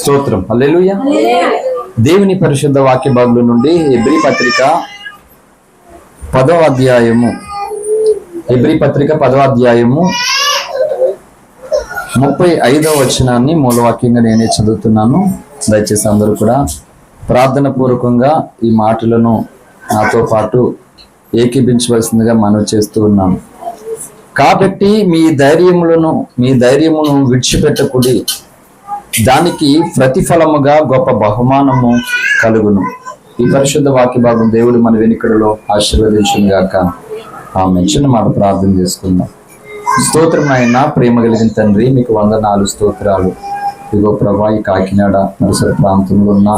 స్తోత్రం. హల్లెలూయా. దేవుని పరిశుద్ధ వాక్య భాగంలో నుండి హెబ్రీ పత్రిక 10వ అధ్యాయము 35వ వచనాన్ని మూలవాక్యంగా నేనే చదువుతున్నాను. దయచేసి అందరూ కూడా ప్రార్థన పూర్వకంగా ఈ మాటలను నాతో పాటు ఏకీభించవలసిందిగా మనవి చేస్తూ ఉన్నాను. కాబట్టి మీ ధైర్యమును విడిచిపెట్టకుడి, దానికి ప్రతిఫలముగా గొప్ప బహుమానము కలుగును. ఈ పరిశుద్ధ వాక్య భాగం దేవుడు మన వెనుకడలో ఆశీర్వదించును గాక. ఆమేన్. చిన్న మాట ప్రార్థన చేసుకుందాం. స్తోత్రం నాయన, ప్రేమ కలిగిన తండ్రి, మీకు వందనాలు, స్తోత్రాలు. ఇగో ప్రభా, ఈ కాకినాడ పరిసర ప్రాంతంలో ఉన్న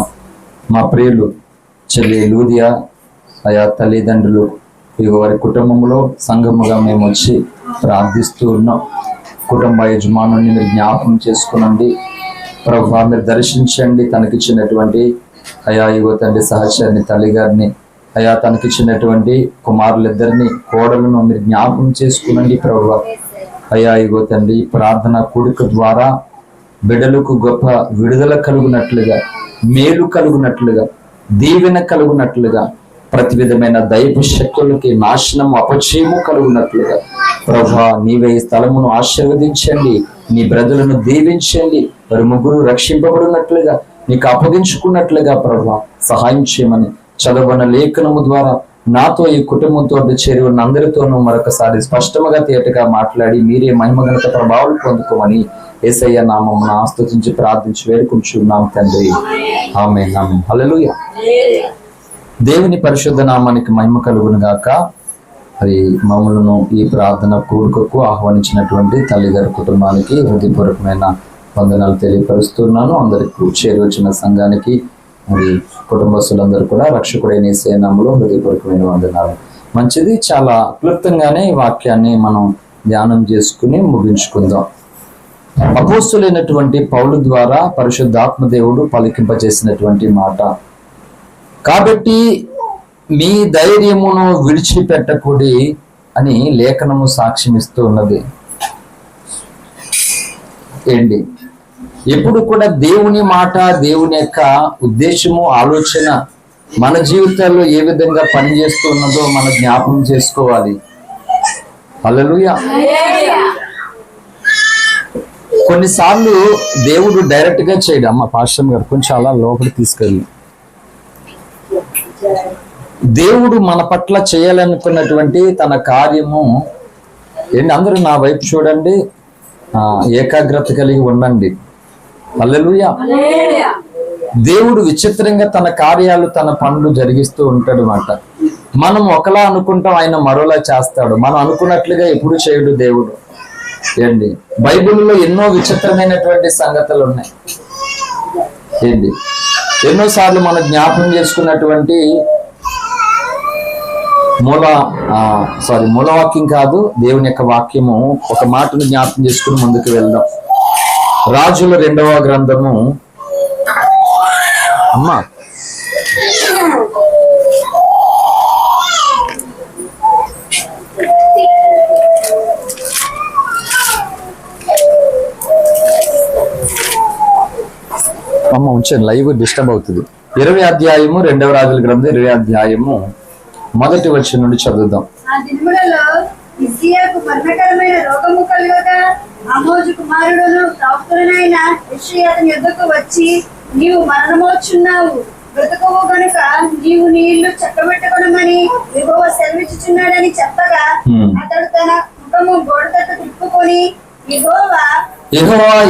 మా ప్రియులు చెల్లి లూదియా, ఆయా తల్లిదండ్రులు, ఇగో వారి కుటుంబంలో సంఘముగా మేము వచ్చి ప్రార్థిస్తూ ఉన్నాం. కుటుంబ యజమానుని మీరు జ్ఞాపకం చేసుకునండి ప్రభా, మీరు దర్శించండి. తనకిచ్చినటువంటి అయా ఇగో తండ్రి సహచరిని, తల్లిగారిని, అయా తనకిచ్చినటువంటి కుమారులిద్దరిని, కోడలను మీరు జ్ఞాపకం చేసుకునండి ప్రభా. అయా ఇగో తండ్రి, ప్రార్థన కూడిక ద్వారా బిడ్డలకు గొప్ప విడుదల కలుగునట్లుగా, మేలు కలుగునట్లుగా, దీవెన కలుగునట్లుగా, ప్రతి విధమైన దైవ శక్తులకి నాశనం అపచయము కలుగునట్లుగా ప్రభా, నీవే ఈ స్థలమును ఆశీర్వదించండి, నీ బ్రదలను దీవించండి. వారి ముగ్గురు రక్షింపబడినట్లుగా, నీకు అప్పగించుకున్నట్లుగా ప్రభా సహాయం చేయమని చదవన లేఖనము ద్వారా నాతో ఈ కుటుంబంతో చేరి ఉన్న అందరితోనూ మరొకసారి స్పష్టముగా తేటగా మాట్లాడి మీరే మహిమగణత ప్రభావాలు పొందుకోమని యేసయ్య నామమున స్తుతించి ప్రార్థించి వేడుకుంటున్నాం తండ్రి. ఆమేన్, ఆమేన్. హల్లెలూయా. దేవుని పరిశుద్ధ నామానికి మహిమ కలుగును గాక. మరి మమ్మలను ఈ ప్రార్థన కూడుకకు ఆహ్వానించినటువంటి తల్లిగారి కుటుంబానికి హృదయపూర్వకమైన వందనాలు తెలియపరుస్తున్నాను. అందరికి చేరి వచ్చిన సంఘానికి, మరి కుటుంబస్తులందరూ కూడా రక్షకుడైన యేసయ్య నామములో హృదయపూర్వకమైన వందనాలు. మంచిది. చాలా క్లుప్తంగానే ఈ వాక్యాన్ని మనం ధ్యానం చేసుకుని ముగించుకుందాం. అపోస్తులైనటువంటి పౌలు ద్వారా పరిశుద్ధాత్మ దేవుడు పలికింపజేసినటువంటి మాట, కాబట్టి మీ ధైర్యమును విడిచిపెట్టకుడి అని లేఖనము సాక్ష్యమిస్తూ ఉన్నది. ఏంటి? ఎప్పుడు కూడా దేవుని మాట, దేవుని యొక్క ఉద్దేశము, ఆలోచన మన జీవితాల్లో ఏ విధంగా పనిచేస్తూ ఉన్నదో మనం జ్ఞాపకం చేసుకోవాలి. హల్లెలూయా. కొన్నిసార్లు దేవుడు డైరెక్ట్ గా చేయడం, అమ్మ పాస్టర్ గారు కొంచెం అలా లోపలికి తీసుకెళ్ళి, దేవుడు మన పట్ల చేయాలనుకున్నటువంటి తన కార్యము ఏంటి? అందరూ నా వైపు చూడండి, ఏకాగ్రత కలిగి ఉండండి. హల్లెలూయా. దేవుడు విచిత్రంగా తన కార్యాలు, తన పనులు జరిగిస్తూ ఉంటాడు అన్నమాట. మనం ఒకలా అనుకుంటాం, ఆయన మరోలా చేస్తాడు. మనం అనుకున్నట్లుగా ఎప్పుడు చేయడు దేవుడు. ఏంటి? బైబిల్లో ఎన్నో విచిత్రమైనటువంటి సంగతులు ఉన్నాయి. ఏంటి? ఎన్నోసార్లు మనం జ్ఞాపకం చేసుకున్నటువంటి మూలవాక్యం కాదు, దేవుని యొక్క వాక్యము. ఒక మాటను జ్ఞాపకం చేసుకుని ముందుకు వెళ్దాం. రాజుల 2వ గ్రంథము, అమ్మా ఉంచండి, లైవ్ డిస్టర్బ్ అవుతుంది. 20వ అధ్యాయము 2వ రాజుల గ్రంథం 20వ అధ్యాయము 1వ వచనం నుండి చదువుదాం. ఆ దినములలో హిజ్కియాకు మరణకరమైన రోగము కలుగగా ఆమోజు కుమారుడును ప్రవక్తనైన యెషయా అతని యొద్దకు వచ్చి, నీవు మరణమోచున్నావు, బ్రతుకవు గనుక నీవు నీ ఇల్లు చక్కబెట్టుకొనమని యెహోవా సెలవిచ్చుచున్నాడని చెప్పగా, అతడు తన ముఖము గోడ తట్టు తిప్పుకొని, యెహోవా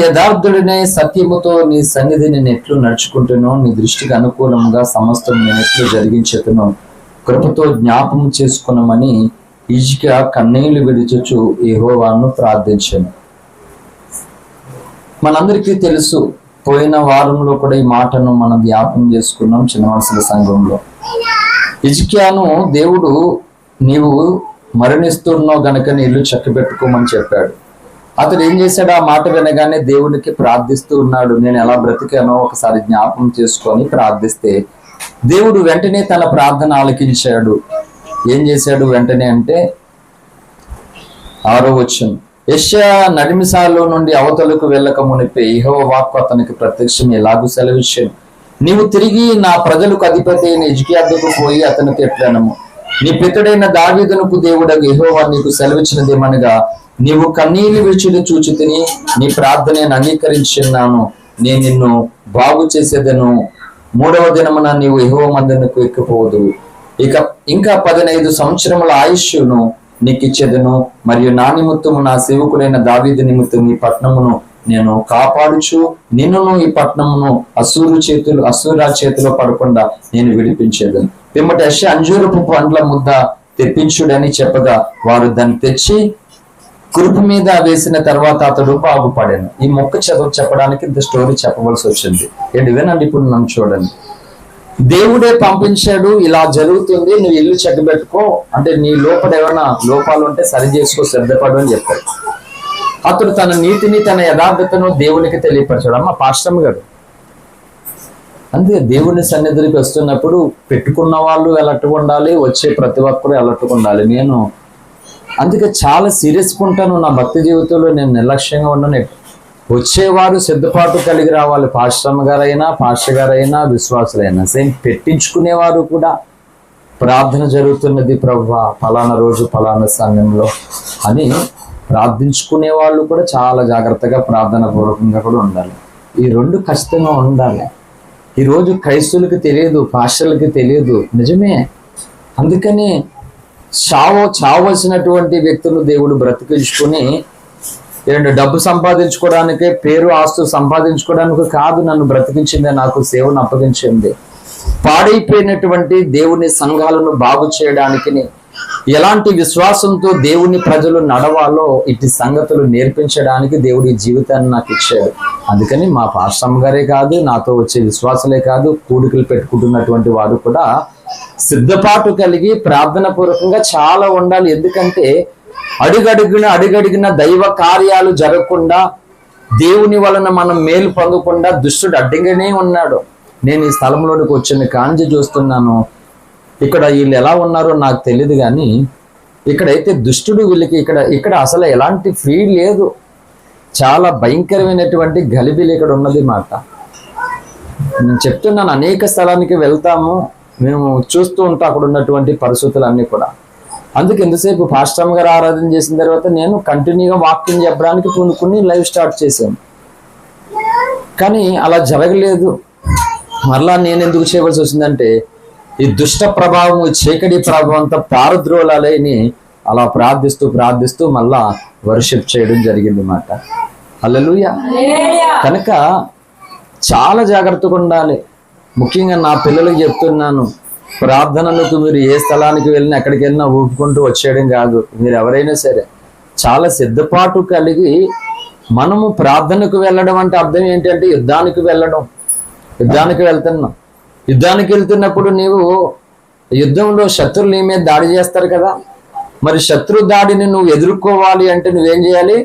యథార్థుడినే సత్యముతో నీ సన్నిధి నేను ఎట్లు నడుచుకుంటునో, నీ దృష్టికి అనుకూలంగా సమస్తం నేను ఎట్లు జరిగించుతునో కృపతో జ్ఞాపకం చేసుకున్నామని హిజ్కియా కన్నీళ్లు విడిచుచు యెహోవాను ప్రార్థించాను. మనందరికీ తెలుసు, పోయిన వారంలో కూడా ఈ మాటను మనం జ్ఞాపకం చేసుకున్నాం చిన్న మనసుల సంఘంలో. హిజ్కియాను దేవుడు, నీవు మరణిస్తున్నావు గనక నీ ఇల్లు చక్కబెట్టుకోమని చెప్పాడు. అతడు ఏం చేశాడు? ఆ మాట వినగానే దేవునికి ప్రార్థిస్తూ ఉన్నాడు. నేను ఎలా బ్రతికానో ఒకసారి జ్ఞాపకం చేసుకొని ప్రార్థిస్తే దేవుడు వెంటనే తన ప్రార్థన ఆలకించాడు. ఏం చేశాడు వెంటనే అంటే 6వ వచనం, యెషయా నడిమిసాల్లో నుండి అవతలకు వెళ్ళక మునిపే యెహోవా వాక్కు అతనికి ప్రత్యక్షం ఎలాగూ సెలవిచ్చాను. నీవు తిరిగి నా ప్రజలకు అధిపతి అయిన హిజ్కియా వద్దకు పోయి అతనికి ఎట్లనము, నీ పితడైన దావీదునకు దేవుడగు యెహోవా నీకు సెలవిచ్చినదేమనగా, నీవు కన్నీళ్లు విడిచిని చూచి తిని నీ ప్రార్థన నేను అంగీకరించున్నాను, నేను నిన్ను బాగు చేసేదను. 3వ దినమున నీవు యెహోవా మందిరమునకు ఎక్కిపోదువు. ఇంకా 15 సంవత్సరముల ఆయుష్ను నీకు ఇచ్చేదను. మరియు నా నిమిత్తము నా సేవకుడైన దావీదు నిమిత్తము ఈ పట్టణమును నేను కాపాడుచు నిన్నును ఈ పట్టణమును అసూరా చేతిలో పడకుండా నేను విడిపించేదను. పిమ్మట యెషయా అంజూరపు పండ్ల ముద్ద తెప్పించుడని చెప్పగా వారు దాన్ని తెచ్చి కురుపు మీద వేసిన తర్వాత అతడు బాగుపడాను. ఈ మొక్క చెప్పడానికి ఇంత స్టోరీ చెప్పవలసి వచ్చింది. వినండి, ఇప్పుడు నన్ను చూడండి. దేవుడే పంపించాడు, ఇలా జరుగుతుంది, నువ్వు ఇల్లు చెక్కబెట్టుకో, అంటే నీ లోపల ఏమైనా లోపాలు ఉంటే సరి చేసుకో, శ్రద్ధపడు అని చెప్పాడు. అతడు తన నీతిని తన యథార్థతను దేవునికి తెలియపరచాడు. అమ్మ పాస్టమ్ గారు అంతే, దేవుని సన్నిధికి వస్తున్నప్పుడు పెట్టుకున్న వాళ్ళు ఎలట్టుగా ఉండాలి, వచ్చే ప్రతి ఒక్కరు ఎలట్టుగా ఉండాలి. నేను అందుకే చాలా సీరియస్గా ఉంటాను. నా భక్తి జీవితంలో నేను నిర్లక్ష్యంగా ఉన్నాను. వచ్చేవారు సిద్ధపాటు కలిగి రావాలి. పాస్టర్ గారైనా పాస్టర్ గారైనా విశ్వాసులైనా సేమ్. పెట్టించుకునేవారు కూడా ప్రార్థన జరుగుతున్నది ప్రభువా ఫలానా రోజు ఫలానా సమయంలో అని ప్రార్థించుకునే వాళ్ళు కూడా చాలా జాగ్రత్తగా ప్రార్థన పూర్వకంగా కూడా ఉండాలి. ఈ రెండు ఖచ్చితంగా ఉండాలి. ఈరోజు క్రైస్తవులకి తెలియదు, పాస్టర్లకి తెలియదు. నిజమే. అందుకని చావలసినటువంటి వ్యక్తులు దేవుడు బ్రతికించుకుని డబ్బు సంపాదించుకోవడానికి, పేరు ఆస్తులు సంపాదించుకోవడానికి కాదు నన్ను బ్రతికించింది, నాకు సేవను అప్పగించింది. పాడైపోయినటువంటి దేవుని సంఘాలను బాగు చేయడానికి, ఎలాంటి విశ్వాసంతో దేవుని ప్రజలు నడవాలో ఇటు సంగతులు నేర్పించడానికి దేవుడి జీవితాన్ని నాకు ఇచ్చాడు. అందుకని మా పాస్టర్ గారే కాదు, నాతో వచ్చే విశ్వాసులే కాదు, కూడికలు పెట్టుకుంటున్నటువంటి వారు కూడా సిద్ధపాటు కలిగి ప్రార్థన పూర్వకంగా చాలా ఉండాలి. ఎందుకంటే అడుగడుగున దైవ కార్యాలు జరగకుండా, దేవుని వలన మనం మేలు పొందకుండా దుష్టుడు అడ్డంగానే ఉన్నాడు. నేను ఈ స్థలంలోనికి వచ్చిన కాంచి చూస్తున్నాను. ఇక్కడ వీళ్ళు ఎలా ఉన్నారో నాకు తెలియదు, కానీ ఇక్కడైతే దుష్టుడు వీళ్ళకి ఇక్కడ అసలు ఎలాంటి ఫ్రీ లేదు. చాలా భయంకరమైనటువంటి గలిబిలి ఇక్కడ ఉన్నది మాట. నేను చెప్తున్నాను, అనేక స్థలానికి వెళ్తాము, మేము చూస్తూ ఉంటాం అక్కడ ఉన్నటువంటి పరిస్థితులన్నీ కూడా. అందుకే ఎంతసేపు పాస్టర్ గారు ఆరాధన చేసిన తర్వాత నేను కంటిన్యూగా వాక్యం చెప్పడానికి పూనుకుని లైవ్ స్టార్ట్ చేశాను. కానీ అలా జరగలేదు. మరలా నేను ఎందుకు చేయవలసి వచ్చిందంటే, ఈ దుష్ట ప్రభావం, చీకటి ప్రభావం అంతా పారద్రోలాలని అలా ప్రార్థిస్తూ మళ్ళా వర్షిప్ చేయడం జరిగింది అన్నమాట. హల్లెలూయా. కనుక చాలా జాగ్రత్తగా ఉండాలి. ముఖ్యంగా నా పిల్లలకు చెప్తున్నాను, ప్రార్థనలకు మీరు ఏ స్థలానికి వెళ్ళినా ఎక్కడికి వెళ్ళినా ఊపుకుంటూ వచ్చేయడం కాదు. మీరు ఎవరైనా సరే చాలా సిద్ధపాటు కలిగి మనము ప్రార్థనకు వెళ్ళడం అంటే అర్థం ఏంటంటే యుద్ధానికి వెళ్ళడం. యుద్ధానికి వెళ్తున్నప్పుడు నీవు యుద్ధంలో శత్రువులు నీ మీద దాడి చేస్తారు కదా, మరి శత్రు దాడిని నువ్వు ఎదుర్కోవాలి అంటే నువ్వేం చేయాలి?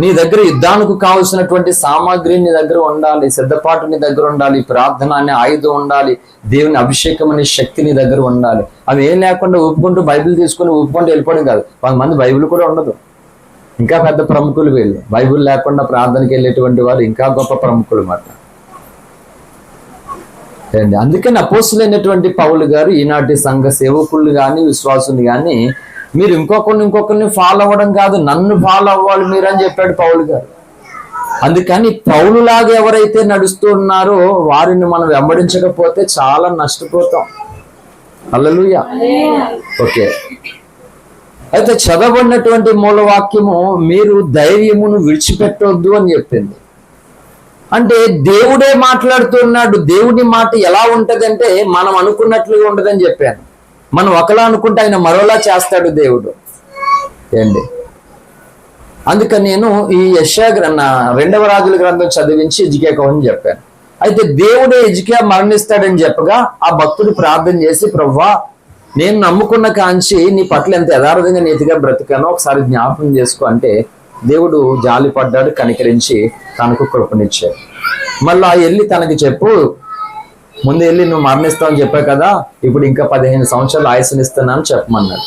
నీ దగ్గర యుద్ధానికి కావలసినటువంటి సామాగ్రి నీ దగ్గర ఉండాలి, సిద్ధపాటు నీ దగ్గర ఉండాలి, ప్రార్థన అనే ఆయుధం ఉండాలి, దేవుని అభిషేకం అనే శక్తి నీ దగ్గర ఉండాలి. అవి ఏం లేకుండా ఊపుకుంటూ బైబిల్ తీసుకుని ఊపుకుంటూ వెళ్ళిపోవడం కాదు. 10 మంది బైబిల్ కూడా ఉండదు. ఇంకా పెద్ద ప్రముఖులు వీళ్ళు. బైబిల్ లేకుండా ప్రార్థనకి వెళ్ళేటువంటి వారు ఇంకా గొప్ప ప్రముఖులు మాట. అందుకని అపోస్తులైనటువంటి పౌలు గారు ఈనాటి సంఘ సేవకులు కానీ విశ్వాసులు కానీ, మీరు ఇంకొకరిని ఫాలో అవ్వడం కాదు, నన్ను ఫాలో అవ్వాలి మీరు అని చెప్పాడు పౌలు గారు. అందుకని పౌలులాగా ఎవరైతే నడుస్తూ ఉన్నారో వారిని మనం వెంబడించకపోతే చాలా నష్టపోతాం. హల్లెలూయా. ఓకే, అయితే చదవబడినటువంటి మూలవాక్యము మీరు ధైర్యమును విడిచిపెట్టొద్దు అని చెప్పింది. అంటే దేవుడే మాట్లాడుతున్నాడు. దేవుడి మాట ఎలా ఉంటదంటే మనం అనుకున్నట్లుగా ఉండదని చెప్పాను. మనం ఒకలా అనుకుంటే ఆయన మరోలా చేస్తాడు దేవుడు. ఏంటి అందుకని నేను ఈ యెషయా 2వ రాజుల గ్రంథం చదివించి హిజ్కియా కవుని చెప్పాను. అయితే దేవుడే హిజ్కియా మరణిస్తాడని చెప్పగా ఆ భక్తుడు ప్రార్థన చేసి, ప్రభువా నేను నమ్ముకున్న కాంచి నీ పట్ల ఎంత యథార్థంగా నీతిగా బ్రతికానో ఒకసారి జ్ఞాపకం చేసుకో అంటే దేవుడు జాలి పడ్డాడు, కనికరించి తనకు కృపనిచ్చాడు. మళ్ళా వెళ్ళి తనకి చెప్పు, ముందు వెళ్ళి నువ్వు మరణిస్తావు అని చెప్పావు కదా, ఇప్పుడు ఇంకా 15 సంవత్సరాలు ఆయుస్సునిస్తున్నాను చెప్పమన్నాడు.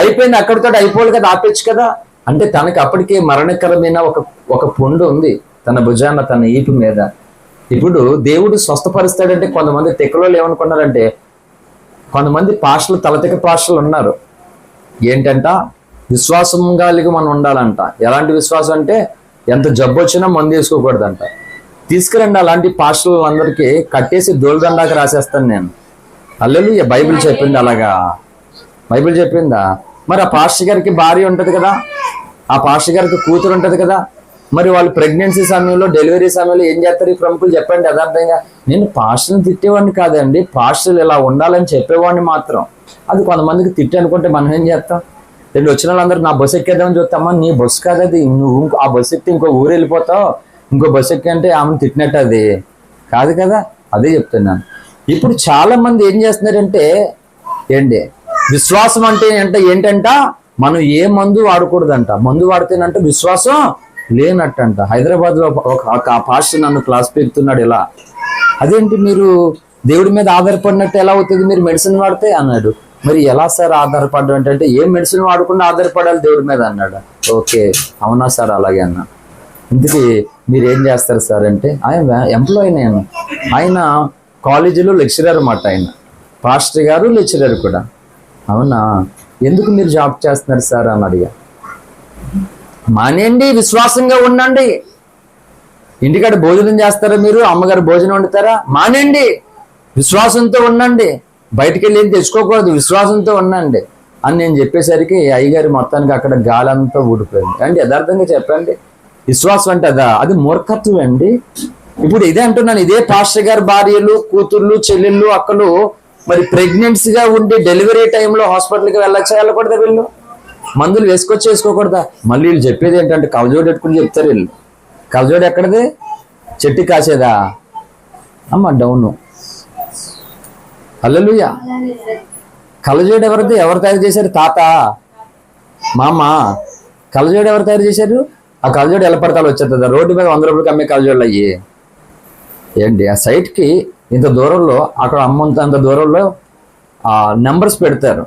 అయిపోయింది, అక్కడితో అయిపోవాలి కదా, ఆపేచ్చు కదా. అంటే తనకి అప్పటికే మరణకరమైన ఒక పుండు ఉంది తన భుజాన, తన ఈపు మీద. ఇప్పుడు దేవుడు స్వస్థపరుస్తాడంటే కొంతమంది తెక్కలోళ్ళు ఏమనుకున్నారంటే, కొంతమంది పాస్టర్లు, తలతిక పాస్టర్లు ఉన్నారు. ఏంటంట, విశ్వాసం కలిగి మనం ఉండాలంట. ఎలాంటి విశ్వాసం అంటే, ఎంత జబ్బు వచ్చినా మందు వేసుకోకూడదంట. తీసుకురండి అలాంటి పాస్టర్లు అందరికీ కట్టేసి దోలుదండాకి రాసేస్తాను నేను. హల్లెలూయా. బైబిల్ చెప్పింది అలాగా? బైబిల్ చెప్పిందా? మరి ఆ పాస్టర్ గారికి భార్య ఉంటుంది కదా, ఆ పాస్టర్ గారికి కూతురు ఉంటుంది కదా, మరి వాళ్ళు ప్రెగ్నెన్సీ సమయంలో, డెలివరీ సమయంలో ఏం చేస్తారు ఈ ప్రముఖులు? చెప్పండి యథార్థంగా. నేను పాస్టర్ని తిట్టేవాడిని కాదండి, పాస్టర్లు ఇలా ఉండాలని చెప్పేవాడిని మాత్రం. అది కొంతమందికి తిట్టి అనుకుంటే మనం ఏం చేస్తాం? రెండు వచ్చిన వాళ్ళందరూ నా బస్సు ఎక్కేద్దామని చూస్తామా? నీ బస్సు కాదు అది, నువ్వు ఆ బస్సు ఎక్కి ఇంకో ఊరు వెళ్ళిపోతావు, ఇంకో బస్సు ఎక్కి అంటే ఆమెను తిట్టినట్టు అది కాదు కదా. అదే చెప్తున్నాను. ఇప్పుడు చాలా మంది ఏం చేస్తున్నారంటే, ఏంటి విశ్వాసం అంటే ఏంటంట, మనం ఏ మందు వాడకూడదంట. మందు వాడితేనంటే విశ్వాసం లేనట్టంట. హైదరాబాద్ లో ఒక పాస్టర్ నన్ను క్లాస్ పెడుతున్నాడు ఇలా, అదేంటి మీరు దేవుడి మీద ఆధారపడినట్టు ఎలా అవుతుంది మీరు మెడిసిన్ వాడితే అన్నాడు. మరి ఎలా సార్ ఆధారపడడం అంటే, ఏం మెడిసిన్ వాడకుండా ఆధారపడాలి దేవుడి మీద అన్నాడు. ఓకే అవునా సార్, అలాగే అన్నా. ఇందుకు మీరు ఏం చేస్తారు సార్ అంటే, ఆయన ఎంప్లాయీ నేను. ఆయన కాలేజీలో లెక్చరర్ అన్నమాట. ఆయన పాస్టర్ గారు, లెక్చరర్ కూడా. అవునా, ఎందుకు మీరు జాబ్ చేస్తున్నారు సార్ అని అడిగా. మానేయండి, విశ్వాసంగా ఉండండి. ఇంటికాడ భోజనం చేస్తారా మీరు? అమ్మగారు భోజనం వండుతారా? మానేయండి, విశ్వాసంతో ఉండండి. బయటికి వెళ్ళి ఏం తెచ్చుకోకూడదు, విశ్వాసంతో ఉండండి అని నేను చెప్పేసరికి అయ్యగారి మొత్తానికి అక్కడ గాలంతా ఊడిపోయింది. అంటే యథార్థంగా చెప్పండి, విశ్వాసం అంటే అది మూర్ఖత్వం అండి. ఇప్పుడు ఇదే అంటున్నాను, ఇదే పాస్టర్ గారి భార్యలు, కూతుర్లు, చెల్లెళ్ళు, అక్కలు మరి ప్రెగ్నెన్సీగా ఉండి డెలివరీ టైంలో హాస్పిటల్కి వెళ్ళకూడదా? వీళ్ళు మందులు వేసుకోకూడదా? మళ్ళీ వీళ్ళు చెప్పేది ఏంటంటే కలజోడు పెట్టుకుని చెప్తారు వీళ్ళు. కలజోడు ఎక్కడది? చెట్టు కాసేదా అమ్మ? డౌను. హల్లెలూయా. కలజోడు ఎవరిది? ఎవరు తయారు చేశారు? తాత, మామ. కలజోడు ఎవరు తయారు చేశారు? ఆ కలజోడు ఎలా పడతాలో వచ్చేస్తుందా? రోడ్డు మీద 100 రూపాయలకి అమ్మే కలజోళ్ళు అయ్యి ఏంటి? ఆ సైట్కి ఇంత దూరంలో, అక్కడ అంత దూరంలో నెంబర్స్ పెడతారు,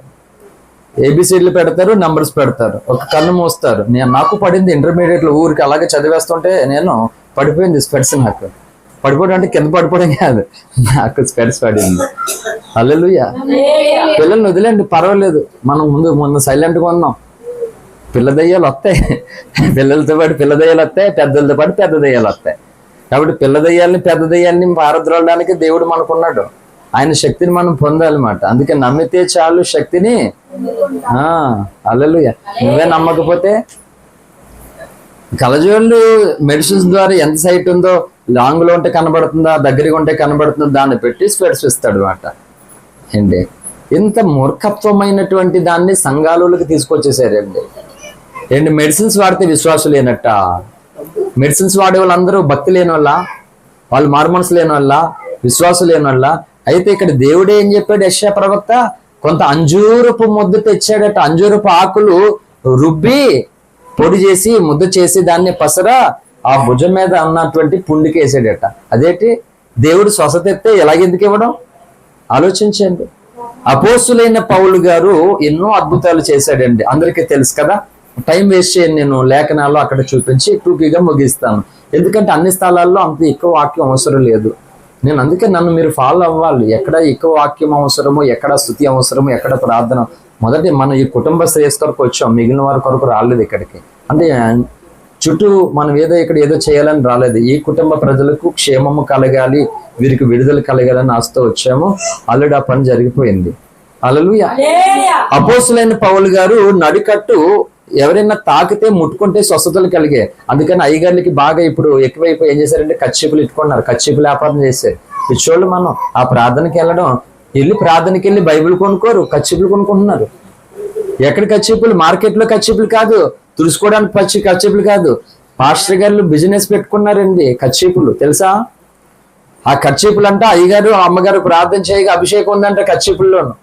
ఏబిసిడ్లు పెడతారు, నెంబర్స్ పెడతారు, ఒక కన్ను మోస్తారు. నాకు పడింది ఇంటర్మీడియట్లో, ఊరికి అలాగే చదివేస్తుంటే నేను పడిపోయింది స్పెట్స్. నాకు పడిపోవడం అంటే కింద పడిపోవడం కాదు, నాకు స్పెట్స్ పడింది. హల్లెలూయా. పిల్లల్ని వదిలేండి, పర్వాలేదు. మనం ముందు సైలెంట్గా ఉన్నాం. పిల్ల దయ్యాలు వస్తాయి, పిల్లలతో పాటు పిల్ల దయ్యాలు వస్తాయి, పెద్దలతో పాటు పెద్ద దయ్యాలు వస్తాయి. కాబట్టి పిల్ల దయ్యాలని, పెద్ద దయ్యాలని పారద్రోలడానికి దేవుడు మనకున్నాడు. ఆయన శక్తిని మనం పొందాలన్నమాట. అందుకే నమ్మితే చాలు శక్తిని. హల్లెలూయా. నువ్వే నమ్మకపోతే, కలజోళ్ళు మెడిసిన్స్ ద్వారా ఎంత సైట్ ఉందో, లాంగ్ లో ఉంటే కనబడుతుందా, దగ్గరగా ఉంటే కనబడుతుందో, దాన్ని పెట్టి స్పెట్స్ ఇస్తాడు అన్నమాట. ఏంటి ఇంత మూర్ఖత్వమైనటువంటి దాన్ని సంఘాలకి తీసుకొచ్చేసారండి. ఏంటి మెడిసిన్స్ వాడితే విశ్వాసం లేనట్ట? మెడిసిన్స్ వాడే వాళ్ళందరూ భక్తి లేని వాళ్ళ, వాళ్ళు మారుమనసు లేని వాళ్ళ, విశ్వాసం లేని వాళ్ళ. అయితే ఇక్కడ దేవుడే ఏం చెప్పాడు? యెషయా ప్రవక్త కొంత అంజూరపు ముద్ద తెచ్చాడట. అంజూరపు ఆకులు రుబ్బి పొడి చేసి ముద్ద చేసి దాన్ని పసరా ఆ భుజం మీద అన్నటువంటి పుండుకి వేసాడట. అదేంటి? దేవుడు స్వస్థత ఎత్తే ఎలాగెందుకు ఇవ్వడం? ఆలోచించండి. అపోస్తులైన పౌలు గారు ఎన్నో అద్భుతాలు చేశాడండి, అందరికీ తెలుసు కదా. టైం వేస్ట్ చేయను నేను, లేఖనాల్లో అక్కడ చూపించి టూకీగా ముగిస్తాను. ఎందుకంటే అన్ని స్థలాల్లో అంత ఎక్కువ వాక్యం అవసరం లేదు. నేను అందుకే నన్ను మీరు ఫాలో అవ్వాలి. ఎక్కడ ఎక్కువ వాక్యం అవసరమో, ఎక్కడ స్తుతి అవసరమో, ఎక్కడ ప్రార్థన. మొదటి మనం ఈ కుటుంబ శ్రేయస్ కొరకు వచ్చాం, మిగిలిన వారి కొరకు రాలేదు ఇక్కడికి. అంటే చుట్టూ మనం ఇక్కడ ఏదో చేయాలని రాలేదు. ఈ కుటుంబ ప్రజలకు క్షేమము కలగాలి, వీరికి విడుదల కలగాలని ఆశతో వచ్చాము. ఆల్రెడీ ఆ పని జరిగిపోయింది. హల్లెలూయా. అపోస్తులైన పౌలు గారు నడికట్టు ఎవరైనా తాకితే ముట్టుకుంటే స్వస్థతలు కలిగే. అందుకని అయ్యగారికి బాగా ఇప్పుడు ఎక్కువైపోయి ఏం చేశారంటే కచ్చిపులు ఇట్టుకున్నారు, కచ్చిపులు వ్యాపారం చేశారు. పిచ్చోళ్ళు మనం ఆ ప్రార్థనకి వెళ్ళి ప్రార్థనకి వెళ్ళి బైబిల్ కొనుక్కోరు, కచ్చిపులు కొనుక్కుంటున్నారు. ఎక్కడ కచ్చిపులు? మార్కెట్లో కచ్చిపులు కాదు, తుడుచుకోవడానికి కచ్చిపులు కాదు. పాస్టర్ గారు బిజినెస్ పెట్టుకున్నారండి కచ్చిపులు, తెలుసా? ఆ కచ్చిపులు అంటే అయ్యగారు అమ్మగారు ప్రార్థన చేయగా అభిషేకం ఉందంటే కచ్చిపుల్లోను.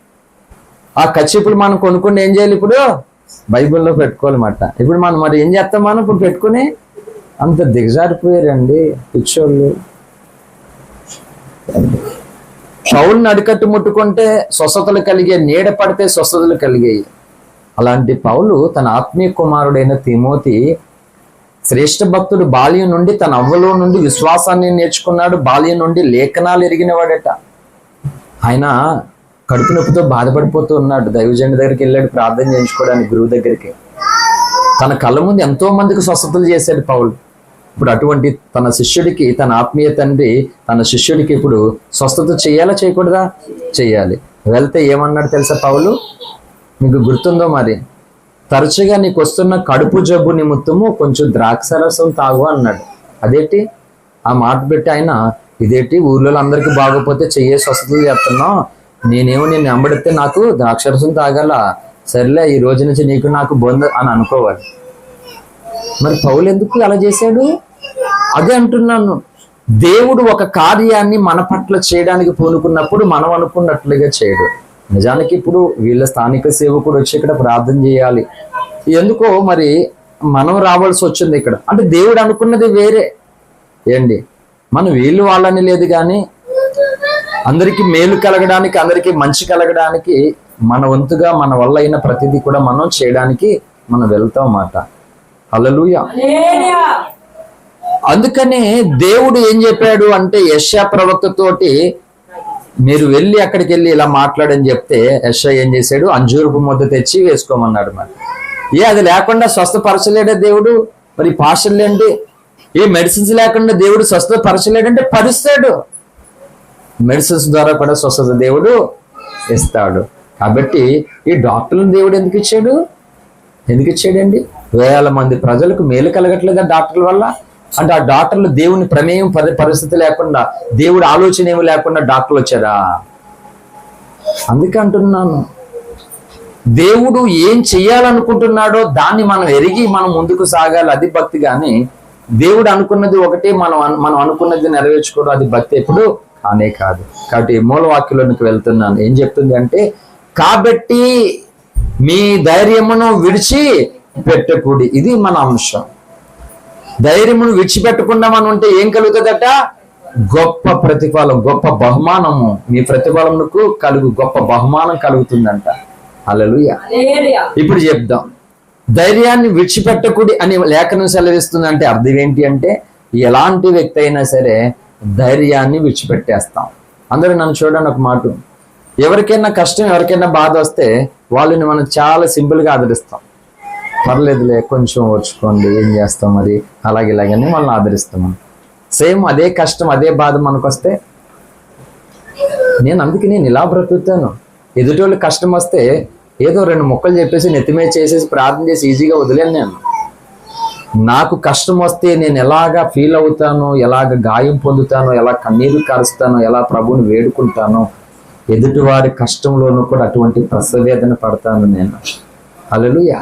ఆ కచ్చిపులు మనం కొనుక్కుని ఏం చేయాలి? ఇప్పుడు బైబిల్లో పెట్టుకోవాలన్నమాట. ఇప్పుడు మనం మరి ఏం చేస్తాం? మనం ఇప్పుడు పెట్టుకుని అంత దిగజారిపోయారండి పిచ్చోళ్ళు. పౌలుని అడికట్టు ముట్టుకుంటే స్వస్థతలు కలిగే, నీడ పడితే స్వస్థతలు కలిగాయి. అలాంటి పౌలు తన ఆత్మీయ కుమారుడైన తిమోతి శ్రేష్ఠ భక్తుడు, బాల్యం నుండి తన అవ్వలో నుండి విశ్వాసాన్ని నేర్చుకున్నాడు, బాల్యం నుండి లేఖనాలు ఎరిగిన వాడట. ఆయన కడుపు నొప్పితో బాధపడిపోతూ ఉన్నాడు, దైవజనుడి దగ్గరికి వెళ్ళాడు ప్రార్థన చేయించుకోవడానికి, గురువు దగ్గరికి. తన కళ్ళ ముందు ఎంతో మందికి స్వస్థతలు చేశాడు పౌలు. ఇప్పుడు అటువంటి తన శిష్యుడికి, తన ఆత్మీయ తండ్రి తన శిష్యుడికి ఇప్పుడు స్వస్థత చేయాలా చేయకూడదా? చేయాలి. వెళ్తే ఏమన్నాడు తెలుసా పౌలు? మీకు గుర్తుందో మరి, తరచుగా నీకు వస్తున్న కడుపు జబ్బు నిమిత్తము కొంచెం ద్రాక్షరసం తాగు అన్నాడు. అదేంటి ఆ మాట పెట్టి ఆయన, ఇదేంటి ఊర్లో అందరికీ బాగోపోతే చెయ్యే స్వస్థతలు చేస్తున్నావు, నేనేమో నేను వెంబడితే నాకు ద్రాక్షరసం తాగాల, సర్లే ఈ రోజు నుంచి నీకు నాకు బొంద అని అనుకోవాలి. మరి పౌలు ఎందుకు అలా చేశాడు? అదే అంటున్నాను, దేవుడు ఒక కార్యాన్ని మన పట్ల చేయడానికి పూనుకున్నప్పుడు మనం అనుకున్నట్లుగా చేయడు. నిజానికి ఇప్పుడు వీళ్ళ స్థానిక సేవకుడు వచ్చి ఇక్కడ ప్రార్థన చేయాలి, ఎందుకో మరి మనం రావాల్సి వచ్చింది ఇక్కడ. అంటే దేవుడు అనుకున్నది వేరే. ఏంటి, మనం వీళ్ళు వాళ్ళని లేదు, కానీ అందరికీ మేలు కలగడానికి, అందరికీ మంచి కలగడానికి మన వంతుగా మన వల్ల అయిన ప్రతిదీ కూడా మనం చేయడానికి మనం వెళ్తాం మాట. హల్లెలూయా. అందుకనే దేవుడు ఏం చెప్పాడు అంటే, యెషయా ప్రవక్తతోటి మీరు వెళ్ళి అక్కడికి వెళ్ళి ఇలా మాట్లాడని చెప్తే యెషయా ఏం చేశాడు? అంజూరపు ముద్ద తెచ్చి వేసుకోమన్నాడు. మరి అది లేకుండా స్వస్థపరచలేడే దేవుడు? మరి పాషలేండి, ఏ మెడిసిన్స్ లేకుండా దేవుడు స్వస్థపరచలేడంటే పరుస్తాడు. మెడిసిన్స్ ద్వారా కూడా స్వస్థత దేవుడు ఇస్తాడు. కాబట్టి ఈ డాక్టర్లను దేవుడు ఎందుకు ఇచ్చాడు? ఎందుకు ఇచ్చాడండి? వేల మంది ప్రజలకు మేలు కలగట్లేదా డాక్టర్ల వల్ల? అంటే ఆ డాక్టర్లు దేవుని ప్రమేయం పరిస్థితి లేకుండా, దేవుడి ఆలోచన ఏమి లేకుండా డాక్టర్లు వచ్చారా? అందుకే అంటున్నాను, దేవుడు ఏం చెయ్యాలనుకుంటున్నాడో దాన్ని మనం ఎరిగి మనం ముందుకు సాగాలి, అది భక్తి. కానీ దేవుడు అనుకున్నది ఒకటి, మనం అనుకున్నది నెరవేర్చుకోవడం అది భక్తి ఎప్పుడు కానే కాదు. కాబట్టి మూలవాక్యంలోనికి వెళ్తున్నాను. ఏం చెప్తుంది అంటే, కాబట్టి మీ ధైర్యమును విడిచి పెట్టకూడి. ఇది మన అంశం. ధైర్యమును విడిచిపెట్టకుండా మనం ఉంటే ఏం కలుగుతుందట? గొప్ప ప్రతిఫలం, గొప్ప బహుమానము. మీ ప్రతిఫలమునకు గొప్ప బహుమానం కలుగుతుందంట. హల్లెలూయా. ఇప్పుడు చెప్దాం, ధైర్యాన్ని విడిచిపెట్టకూడి అని లేఖనం సెలవిస్తుందంటే అర్థం ఏంటి అంటే, ఎలాంటి వ్యక్తి అయినా సరే ధైర్యాన్ని విడిచిపెట్టేస్తాం. అందరూ నన్ను చూడండి ఒక మాట, ఎవరికైనా కష్టం, ఎవరికైనా బాధ వస్తే వాళ్ళని మనం చాలా సింపుల్గా ఆదరిస్తాం. పర్లేదులే, కొంచెం ఓర్చుకోండి, ఏం చేస్తాం మరి, ఇలాగని వాళ్ళని ఆదరిస్తాం. సేమ్ అదే కష్టం, అదే బాధ మనకు వస్తే, అందుకే నేను ఇలా బ్రతుకుతాను. ఎదుటోళ్ళు కష్టం వస్తే ఏదో 2 ముక్కలు చెప్పేసి నెత్తిమే చేసేసి ప్రార్థన చేసి ఈజీగా వదిలేను. నేను నాకు కష్టం వస్తే నేను ఎలాగా ఫీల్ అవుతానో, ఎలాగ గాయం పొందుతానో, ఎలా కన్నీరు కారుస్తానో, ఎలా ప్రభువుని వేడుకుంటానో, ఎదుటివారి కష్టంలోనూ కూడా అటువంటి ప్రసవేదన పడతాను నేను. హల్లెలూయా.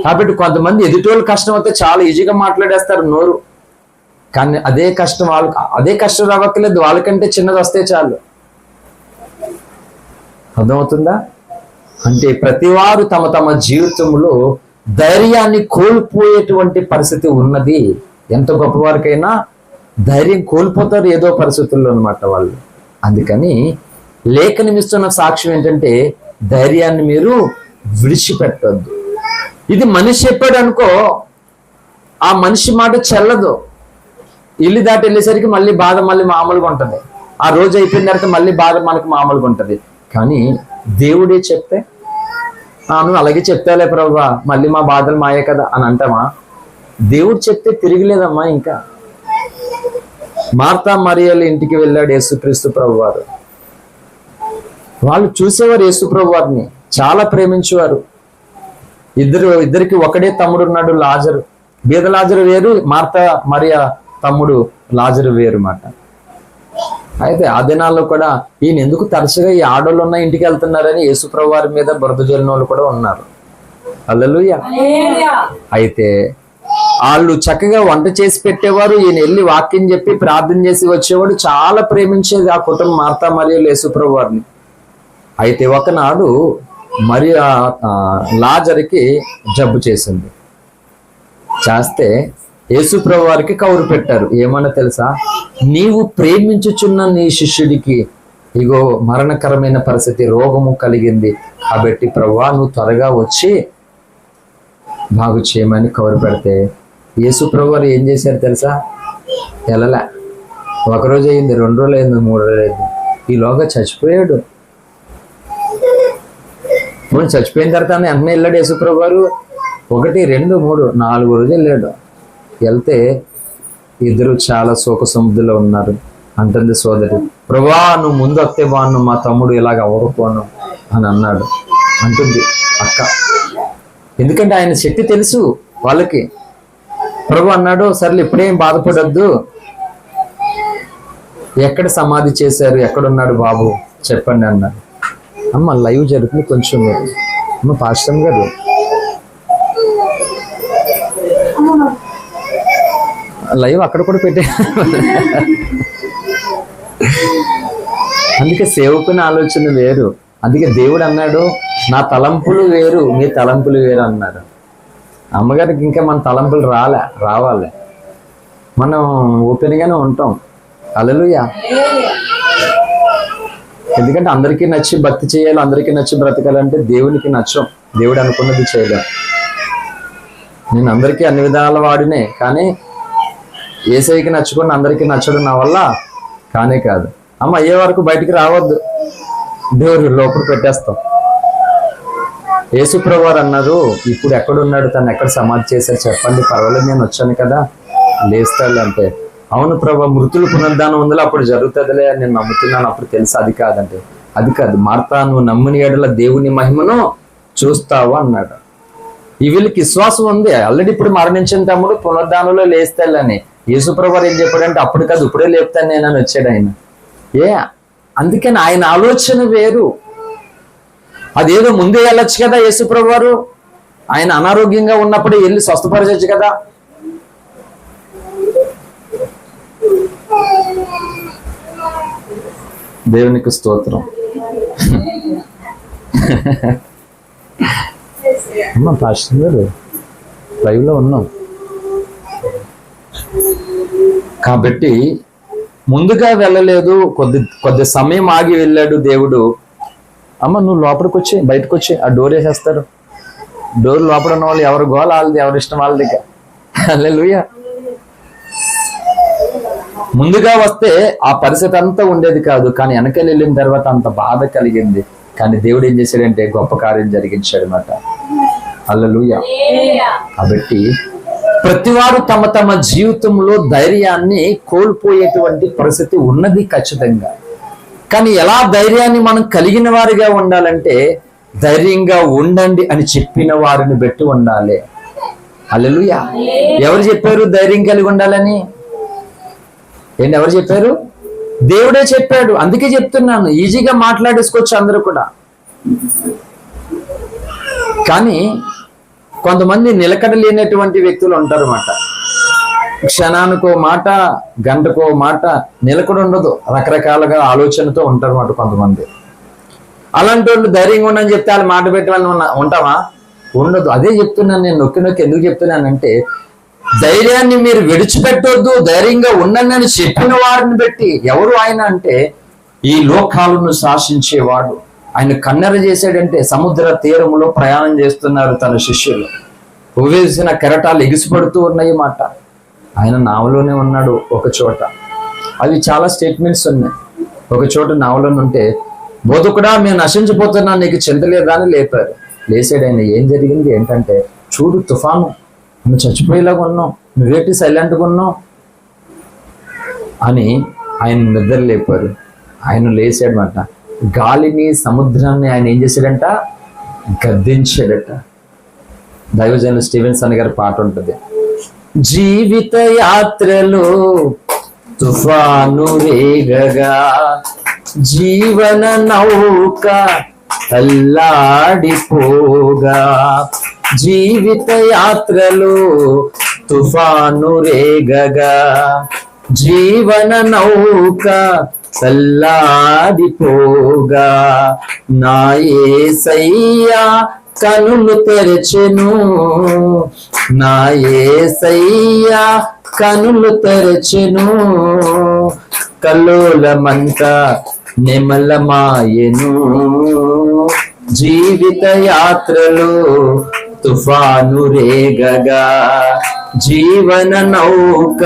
కాబట్టి కొంతమంది ఎదుటోళ్ళు కష్టం వస్తే చాలా ఈజీగా మాట్లాడేస్తారు నోరు, కానీ అదే కష్టం రావట్లేదు, వాళ్ళకంటే చిన్నది వస్తే చాలు. అర్థమవుతుందా? అంటే ప్రతివారు తమ తమ జీవితంలో ధైర్యాన్ని కోల్పోయేటువంటి పరిస్థితి ఉన్నది. ఎంత గొప్పవారికైనా ధైర్యం కోల్పోతారు ఏదో పరిస్థితుల్లో అన్నమాట వాళ్ళు. అందుకని లేఖనం ఇస్తున్న సాక్ష్యం ఏంటంటే, ధైర్యాన్ని మీరు విడిచిపెట్టద్దు. ఇది మనిషి చెప్పాడు అనుకో, ఆ మనిషి మాట చెల్లదు. ఇల్లు దాటి వెళ్ళేసరికి మళ్ళీ బాధ మళ్ళీ మామూలుగా ఉంటుంది. ఆ రోజు అయిపోయిన తర్వాత మళ్ళీ బాధ మనకు మామూలుగా ఉంటుంది. కానీ దేవుడే చెప్తే, నువ్వు అలాగే చెప్తాలే ప్రభువా, మళ్ళీ మా బాధలు మాయే కదా అని అంటామా? దేవుడు చెప్తే తిరిగిలేదమ్మా. ఇంకా మార్తా మరియల ఇంటికి వెళ్ళాడు యేసుక్రీస్తు ప్రభువారు. వాళ్ళు చూసేవారు యేసు ప్రభువారిని, చాలా ప్రేమించేవారు. ఇద్దరికి ఒకడే తమ్ముడు ఉన్నాడు, లాజరు. బీద లాజరు వేరు, మార్తా మరియ తమ్ముడు లాజరు వేరు మాట. అయితే ఆ దినాల్లో కూడా ఈయన ఎందుకు తరచుగా ఈ ఆడోళ్ళు ఉన్న ఇంటికి వెళ్తున్నారని యేసు ప్రభువారి మీద బురద జల్లిన వాళ్ళు కూడా ఉన్నారు. హల్లెలూయా. అయితే వాళ్ళు చక్కగా వంట చేసి పెట్టేవారు, ఈయన వెళ్ళి వాక్యం చెప్పి ప్రార్థన చేసి వచ్చేవాడు. చాలా ప్రేమించేది ఆ కుటుంబం మార్తా మరియ యేసు ప్రభువారిని. అయితే ఒకనాడు మరి లాజరుకి జబ్బు చేసింది. చేస్తే యేసు ప్రభువారికి కౌరు పెట్టారు. ఏమన్నా తెలుసా? నీవు ప్రేమించుచున్న నీ శిష్యుడికి ఇగో మరణకరమైన పరిస్థితి, రోగము కలిగింది, కాబట్టి ప్రభువా నువ్వు త్వరగా వచ్చి బాగు చేయమని కబురు పెడితే యేసు ప్రభు వారు ఏం చేశారు తెలుసా? వెళ్ళలే. ఒకరోజు అయింది, 2 రోజులు అయింది, 3 రోజులు అయింది, ఈలోగా చచ్చిపోయాడు. చచ్చిపోయిన తర్వాత వెంటనే వెళ్ళాడు యేసు ప్రభు వారు. 1, 2, 3, 4 రోజులు వెళ్ళాడు. వెళ్తే ఇద్దరు చాలా శోక సముద్రంలో ఉన్నారు. అంటుంది సోదరి, ప్రభువా నువ్వు ముందు వస్తే బాను, మా తమ్ముడు ఇలాగ అవ్వకపోను అని అన్నాడు అంటుంది అక్క. ఎందుకంటే ఆయన శక్తి తెలుసు వాళ్ళకి. ప్రభు అన్నాడు, సర్లే ఇప్పుడేం బాధపడొద్దు, ఎక్కడ సమాధి చేశారు, ఎక్కడున్నాడు బాబు చెప్పండి అన్నాడు. అమ్మ లైవ్ జరుగుతుంది కొంచెం, అమ్మ పాస్టర్ గారు లైవ్ అక్కడ కూడా పెట్టే. అందుకే సేవకుని ఆలోచన వేరు. అందుకే దేవుడు అన్నాడు, నా తలంపులు వేరు, నీ తలంపులు వేరు అన్నాడు. అమ్మగారికి ఇంకా మన తలంపులు రావాలి. మనం ఓపెన్గానే ఉంటాం. హల్లెలూయా. ఎందుకంటే అందరికీ నచ్చి భక్తి చేయాలి, అందరికీ నచ్చి బ్రతకాలంటే దేవునికి నచ్చం. దేవుడు అనుకున్నది చేయలేం. నేను అందరికీ అన్ని విధాల వాడినే, కానీ ఏసైకి నచ్చుకొని అందరికీ నచ్చడం నా వల్ల కానే కాదు. అమ్మ అయ్యే వరకు బయటికి రావద్దు, దేవుడు లోపల పెట్టేస్తాం. యేసుప్రభు వారు అన్నారు, ఇప్పుడు ఎక్కడున్నాడు, తను ఎక్కడ సమాధి చేశారు చెప్పండి, పర్వాలేదు నేను వచ్చాను కదా లేస్తాడు అంటే, అవును ప్రభు మృతులు పునరుద్ధానం ఉందిలే, అప్పుడు జరుగుతుందిలే, నేను నమ్ముతున్నాను, అప్పుడు తెలుసు. అది కాదంటే, అది కాదు, మార్తా నువ్వు నమ్మిన ఎడల దేవుని మహిమను చూస్తావు అన్నాడు. ఈ వీళ్ళకి విశ్వాసం ఉంది, ఆల్రెడీ ఇప్పుడు మరణించిన తమ్ముడు పునరుద్ధానంలో లేస్తాడని. యేసుప్రభు వారు ఏం చెప్పాడంటే, అప్పుడు కాదు ఇప్పుడే లేపుతాను నేను అని వచ్చాడు ఆయన. అందుకని ఆయన ఆలోచన వేరు. అదేదో ముందే వెళ్ళొచ్చు కదా యేసుప్రభు వారు. ఆయన అనారోగ్యంగా ఉన్నప్పుడే వెళ్ళి స్వస్థపరచచ్చు కదా. దేవునికి స్తోత్రం. అమ్మా పాస్టర్ గారు లైవ్ లో ఉన్నాం కాబట్టి ముందుగా వెళ్ళలేదు, కొద్ది సమయం ఆగి వెళ్ళాడు దేవుడు. అమ్మ నువ్వు లోపలికి వచ్చి బయటకు వచ్చి ఆ డోర్ వేసేస్తారు. డోర్ లోపల ఉన్న వాళ్ళు ఎవరు గోల వాళ్ళది, ఎవరి ఇష్టం వాళ్ళ దగ్గర. హల్లెలూయా. ముందుగా వస్తే ఆ పరిస్థితి అంతా ఉండేది కాదు, కానీ వెనకలు వెళ్ళిన తర్వాత అంత బాధ కలిగింది. కానీ దేవుడు ఏం చేశాడంటే గొప్ప కార్యం జరిగించాడు అన్నమాట. హల్లెలూయా. కాబట్టి ప్రతివారు తమ తమ జీవితంలో ధైర్యాన్ని కోల్పోయేటువంటి పరిస్థితి ఉన్నది ఖచ్చితంగా. కానీ ఎలా ధైర్యాన్ని మనం కలిగిన వారిగా ఉండాలంటే, ధైర్యంగా ఉండండి అని చెప్పిన వారిని బట్టి ఉండాలి. హల్లెలూయా. ఎవరు చెప్పారు ధైర్యం కలిగి ఉండాలని? ఎవరు చెప్పారు? దేవుడే చెప్పాడు. అందుకే చెప్తున్నాను, ఈజీగా మాట్లాడేసుకోవచ్చు అందరూ కూడా. కానీ కొంతమంది నిలకడ లేనటువంటి వ్యక్తులు ఉంటారు అన్నమాట. క్షణానికో మాట, గంటకో మాట, నిలకడ ఉండదు, రకరకాలుగా ఆలోచనతో ఉంటారు అన్నమాట కొంతమంది. అలాంటి వాళ్ళు ధైర్యంగా ఉండని చెప్తే వాళ్ళు మాట పెట్టాలని ఉంటామా? ఉండదు. అదే చెప్తున్నాను నేను, నొక్కి ఎందుకు చెప్తున్నానంటే, ధైర్యాన్ని మీరు విడిచిపెట్టొద్దు, ధైర్యంగా ఉండండి అని చెప్పిన వారిని బట్టి. ఎవరు ఆయన అంటే, ఈ లోకాలను శాసించేవాడు. ఆయన కన్నెర చేశాడంటే, సముద్ర తీరములో ప్రయాణం చేస్తున్నారు తన శిష్యులు, వేసిన కెరటాలు ఎగిసిపడుతూ ఉన్నాయి మాట. ఆయన నావలోనే ఉన్నాడు ఒక చోట. అవి చాలా స్టేట్మెంట్స్ ఉన్నాయి. ఒక చోట నావలో ఉంటే, బోధకుడా మేము నశించిపోతున్నాను, నీకు చింత లేదా అని లేపారు. లేచాడు ఆయన. ఏం జరిగింది ఏంటంటే, చూడు తుఫాను, నువ్వు చచ్చిపోయేలాగా ఉన్నావు, నువ్వేంటి సైలెంట్గా ఉన్నావు అని ఆయన నిద్ర లేపారు. ఆయన లేచాడనమాట. గాలిని సముద్రాన్ని ఆయన ఏం చేశాడంట? గద్దించాడట. దైవజనులు స్టీవెన్సన్ గారి పాట ఉంటుంది, జీవిత యాత్రలో తుఫాను రేగగా జీవన నౌక అల్లాడిపోగా, జీవిత యాత్రలో తుఫాను రేగగా జీవన నౌక చల్లాడిపోగా, నా యేసయ్యా కనులు తెరచెను, నా యేసయ్యా కనులు తెరచెను, కల్లోలమంతా నెమలమాయెను, జీవిత యాత్రలో తుఫాను రేగగా జీవన నౌక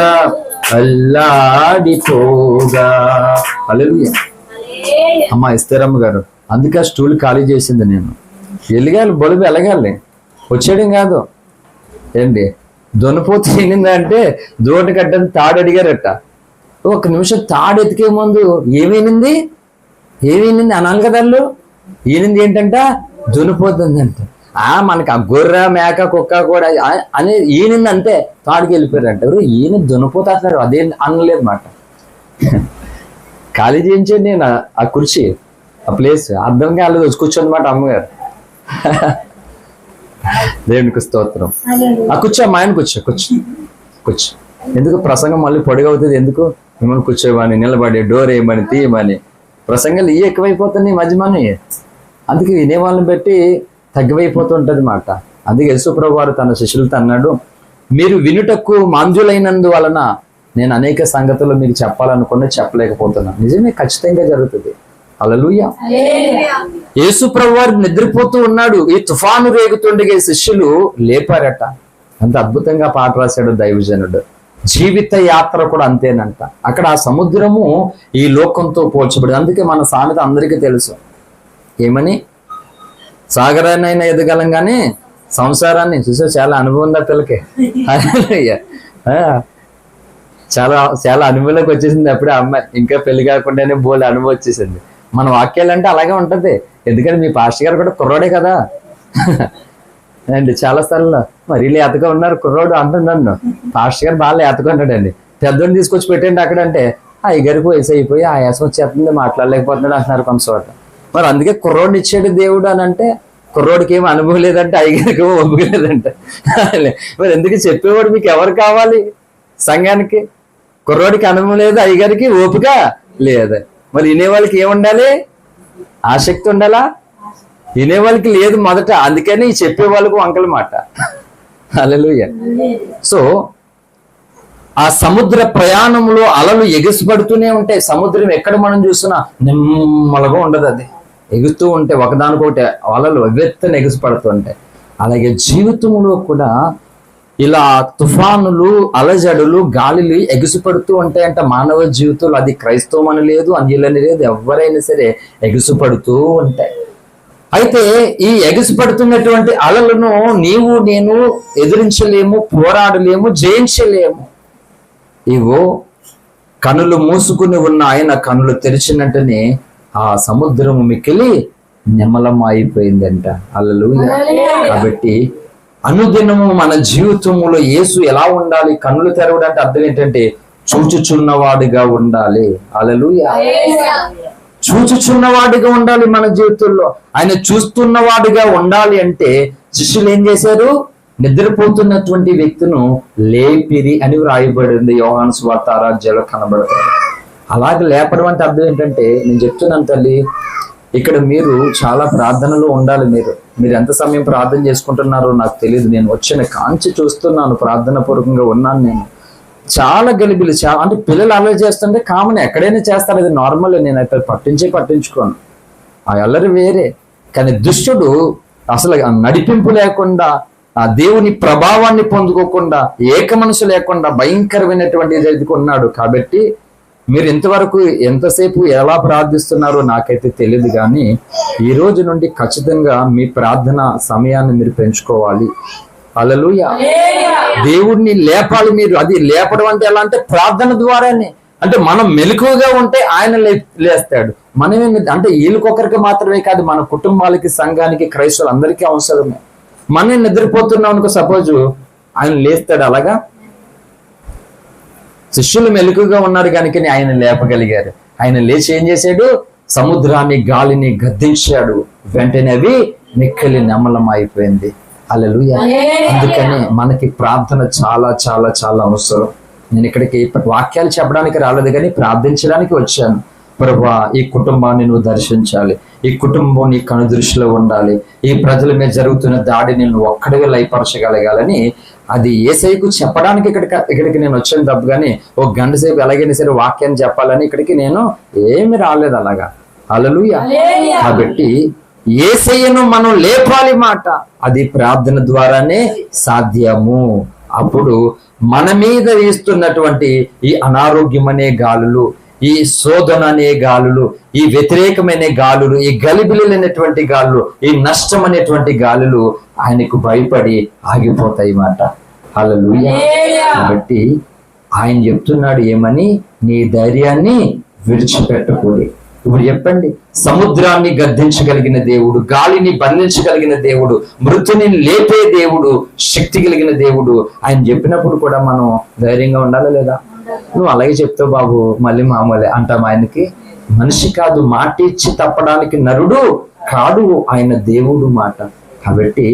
అల్లాడిపోగా. హల్లెలూయా. అమ్మా ఎస్తేరమ్మ గారు, అందుకే ఆ స్టూల్ ఖాళీ చేసింది. నేను ఎలిగాలి, బొలుపు ఎలగాలి, వచ్చేయడం కాదు. ఏంటి దొనపోతు ఏనిందంటే దోటి కట్టని తాడు అడిగారట. ఒక నిమిషం తాడు ఎతికే ముందు ఏమైంది అనాలి కదా వాళ్ళు. ఈనింది ఏంటంట, దునిపోతుందంట. మనకి ఆ గొర్రె మేక కుక్క కూడా అని ఈయనింది అంతే, తాడుకి వెళ్ళిపోయారంట. ఎవరు ఈయన దునిపోతారు, అదేం అనలేదు మాట. ఖాళీ చేయించండి నేను ఆ కుర్చీ, ఆ ప్లేస్ అర్థం కాలేదు, వచ్చి కూర్చోండి మాట అమ్మగారు. దేవునికి స్తోత్రం. ఆ కూర్చో, మా ఆయన కూర్చో. ఎందుకు ప్రసంగం మళ్ళీ పొడిగవుతుంది, ఎందుకు మిమ్మల్ని కూర్చోమని, నిలబడి డోర్ వేయమని, తీయమని. ప్రసంగాలు ఇవి ఎక్కువైపోతున్నాయి మధ్యమని, అందుకే వినేవాళ్ళని బట్టి తగ్గిపోతుంటది మాట. అందుకే యేసుప్రభువు వారు తన శిష్యులతో అన్నాడు, మీరు వినుటకు మాంద్యులైనందువలన నేను అనేక సంగతులు మీకు చెప్పాలనుకున్నా చెప్పలేకపోతున్నా. నిజమే, ఖచ్చితంగా జరుగుతుంది. హల్లెలూయా. యేసుప్రభువు వారు నిద్రపోతూ ఉన్నాడు, ఈ తుఫాను రేగుతుండగా శిష్యులు లేపారట. అంత అద్భుతంగా పాట రాశాడు దైవజనుడు. జీవిత యాత్ర కూడా అంతేనంట. అక్కడ ఆ సముద్రము ఈ లోకంతో పోల్చబడి, అందుకే మన సామెత అందరికీ తెలుసు. ఏమని, సాగరాన్నైనా ఎదగలం కానీ సంసారాన్ని చూసా. చాలా అనుభవం ఉందా పిల్లకి? చాలా చాలా అనుభవంలోకి వచ్చేసింది అప్పుడే అమ్మాయి. ఇంకా పెళ్లి కాకుండానే బోల్ అనుభవం వచ్చేసింది. మన వాక్యాలు అంటే అలాగే ఉంటది. ఎందుకంటే మీ పాస్టర్ గారు కూడా కుర్రోడే కదా అండి. చాలా సార్లు మరీ లేతగా ఉన్నారు కుర్రోడు అంటుంది నన్ను. పాస్టర్ గారు బాగా లేతగా ఉంటాడండి. పెద్దోడిని తీసుకొచ్చి పెట్టండి అక్కడంటే అయ్యగారికి వయసు అయిపోయి ఆయాసం వచ్చేస్తుంది, మాట్లాడలేకపోతున్నాడు అంటున్నారు కొంత చోట. మరి అందుకే కుర్రోడిని ఇచ్చాడు దేవుడు అని అంటే, కుర్రోడికి ఏమి అనుభవం లేదంటే అయ్యగారికి ఏమో ఒప్పుకు లేదంటే. మరి ఎందుకు చెప్పేవాడు మీకు ఎవరు కావాలి సంఘానికి? కుర్రోడికి అనుభవం లేదు, అయ్యగారికి ఓపిక లేదు. మరి వినేవాళ్ళకి ఏముండాలి? ఆసక్తి ఉండాలా? వినేవాళ్ళకి లేదు మొదట, అందుకని చెప్పే వాళ్ళకు వంకల మాట. హల్లెలూయా. సో ఆ సముద్ర ప్రయాణంలో అలలు ఎగిసిపడుతూనే ఉంటాయి. సముద్రం ఎక్కడ మనం చూసినా నిమ్మలగా ఉండదు, అది ఎగుతూ ఉంటే ఒకదానికొకటి అలలు ఎగెత్తని ఎగిసిపడుతుంటాయి. అలాగే జీవితంలో కూడా ఇలా తుఫానులు, అలజడులు, గాలిలు ఎగిసిపడుతూ ఉంటాయంట మానవ జీవితంలో. అది క్రైస్తవం అని లేదు, అన్యులని లేదు, ఎవరైనా సరే ఎగిసిపడుతూ ఉంటాయి. అయితే ఈ ఎగిసిపడుతున్నటువంటి అలలను నీవు నేను ఎదిరించలేము, పోరాడలేము, జయించలేము. ఇవో కనులు మూసుకుని ఉన్న ఆయన కనులు తెరిచినట్టునే ఆ సముద్రము మిక్కిలి నిమ్మలం అయిపోయిందంట. హల్లెలూయా. కాబట్టి అనుదినము మన జీవితంలో యేసు ఎలా ఉండాలి? కన్నులు తెరవడం అంటే అర్థం ఏంటంటే చూచుచున్నవాడిగా ఉండాలి. హల్లెలూయా. చూచుచున్నవాడిగా ఉండాలి మన జీవితంలో. ఆయన చూస్తున్నవాడిగా ఉండాలి అంటే శిష్యులు ఏం చేశారు? నిద్రపోతున్నటువంటి వ్యక్తిను లేపిరి అని వ్రాయబడింది యోహాను సువార్త 6వ అధ్యాయంలో కనబడుతుంది. అలాగే లేపడం అంటే అర్థం ఏంటంటే, నేను చెప్తున్నాను తల్లి, ఇక్కడ మీరు చాలా ప్రార్థనలో ఉండాలి. మీరు ఎంత సమయం ప్రార్థన చేసుకుంటున్నారో నాకు తెలియదు. నేను వచ్చిన కాంచి చూస్తున్నాను, ప్రార్థన పూర్వకంగా ఉన్నాను. నేను చాలా గలిబిలి, చాలా అంటే పిల్లలు అల్లరి చేస్తుంటే కామన్, ఎక్కడైనా చేస్తారు, అది నార్మల్. నేను అయితే పట్టించుకోను, ఆ అల్లరి వేరే. కానీ దుష్టుడు అసలు నడిపింపు లేకుండా, ఆ దేవుని ప్రభావాన్ని పొందుకోకుండా, ఏక మనసు లేకుండా భయంకరమైనటువంటి ఉన్నాడు. కాబట్టి మీరు ఇంతవరకు ఎంతసేపు ఎలా ప్రార్థిస్తున్నారో నాకైతే తెలియదు, కానీ ఈ రోజు నుండి ఖచ్చితంగా మీ ప్రార్థన సమయాన్ని మీరు పెంచుకోవాలి. హల్లెలూయా. దేవుడిని లేపాలి మీరు. అది లేపడం అంటే ఎలా అంటే ప్రార్థన ద్వారానే. అంటే మనం మెలకువగా ఉంటే ఆయన లేస్తాడు. మనమే అంటే వీళ్ళకొకరికి మాత్రమే కాదు, మన కుటుంబాలకి, సంఘానికి, క్రైస్తవులందరికీ అవసరమే. మనం నిద్రపోతున్నాం అనుకో, సపోజ్ ఆయన లేస్తాడు. అలాగా శిష్యులు మెలకుగా ఉన్నారు కనుక ఆయన లేపగలిగారు. ఆయన లేచి ఏం చేశాడు? సముద్రాన్ని, గాలిని గద్దించాడు. వెంటనే అవి మిక్కిలి నిమ్మలం అయిపోయింది. హల్లెలూయా. అందుకని మనకి ప్రార్థన చాలా చాలా చాలా అవసరం. నేను ఇక్కడికి వాక్యాలు చెప్పడానికి రాలేదు, కానీ ప్రార్థించడానికి వచ్చాను. ప్రభువా, ఈ కుటుంబాన్ని నువ్వు దర్శించాలి, ఈ కుటుంబం నీ కను దృష్టిలో ఉండాలి, ఈ ప్రజల మీద జరుగుతున్న దాడిని నువ్వు ఒక్కడిగా లయపరచగలగాలని అది యేసయ్యకు చెప్పడానికి ఇక్కడికి నేను వచ్చాను తప్ప, కానీ ఒక గంట సేపు ఎలాగైనా సరే వాక్యాన్ని చెప్పాలని ఇక్కడికి నేను ఏమి రాలేదు అలాగా. హల్లెలూయా. కాబట్టి యేసయ్యను మనం లేపాలి మాట. అది ప్రార్థన ద్వారానే సాధ్యము. అప్పుడు మన మీద వీస్తున్నటువంటి ఈ అనారోగ్యం అనే గాలులు, ఈ శోధన అనే గాలులు, ఈ వ్యతిరేకమైన గాలులు, ఈ గలిబిలినటువంటి గాలులు, ఈ నష్టం అనేటువంటి గాలులు ఆయనకు భయపడి ఆగిపోతాయి మాట. హల్లెలూయా. కాబట్టి ఆయన చెప్తున్నాడు ఏమని, నీ ధైర్యాన్ని విడిచిపెట్టకూడదు. ఇప్పుడు చెప్పండి, సముద్రాన్ని గద్దించగలిగిన దేవుడు, గాలిని బంధించగలిగిన దేవుడు, మృతుని లేపే దేవుడు, శక్తి కలిగిన దేవుడు ఆయన చెప్పినప్పుడు కూడా మనం ధైర్యంగా ఉండాలా లేదా? నువ్వు అలాగే చెప్తావు బాబు, మళ్ళీ మామూలే అంటాం. ఆయనకి మనిషి కాదు, మాట ఇచ్చి తప్పడానికి నరుడు కాడు, ఆయన దేవుడు మాట. కాబట్టి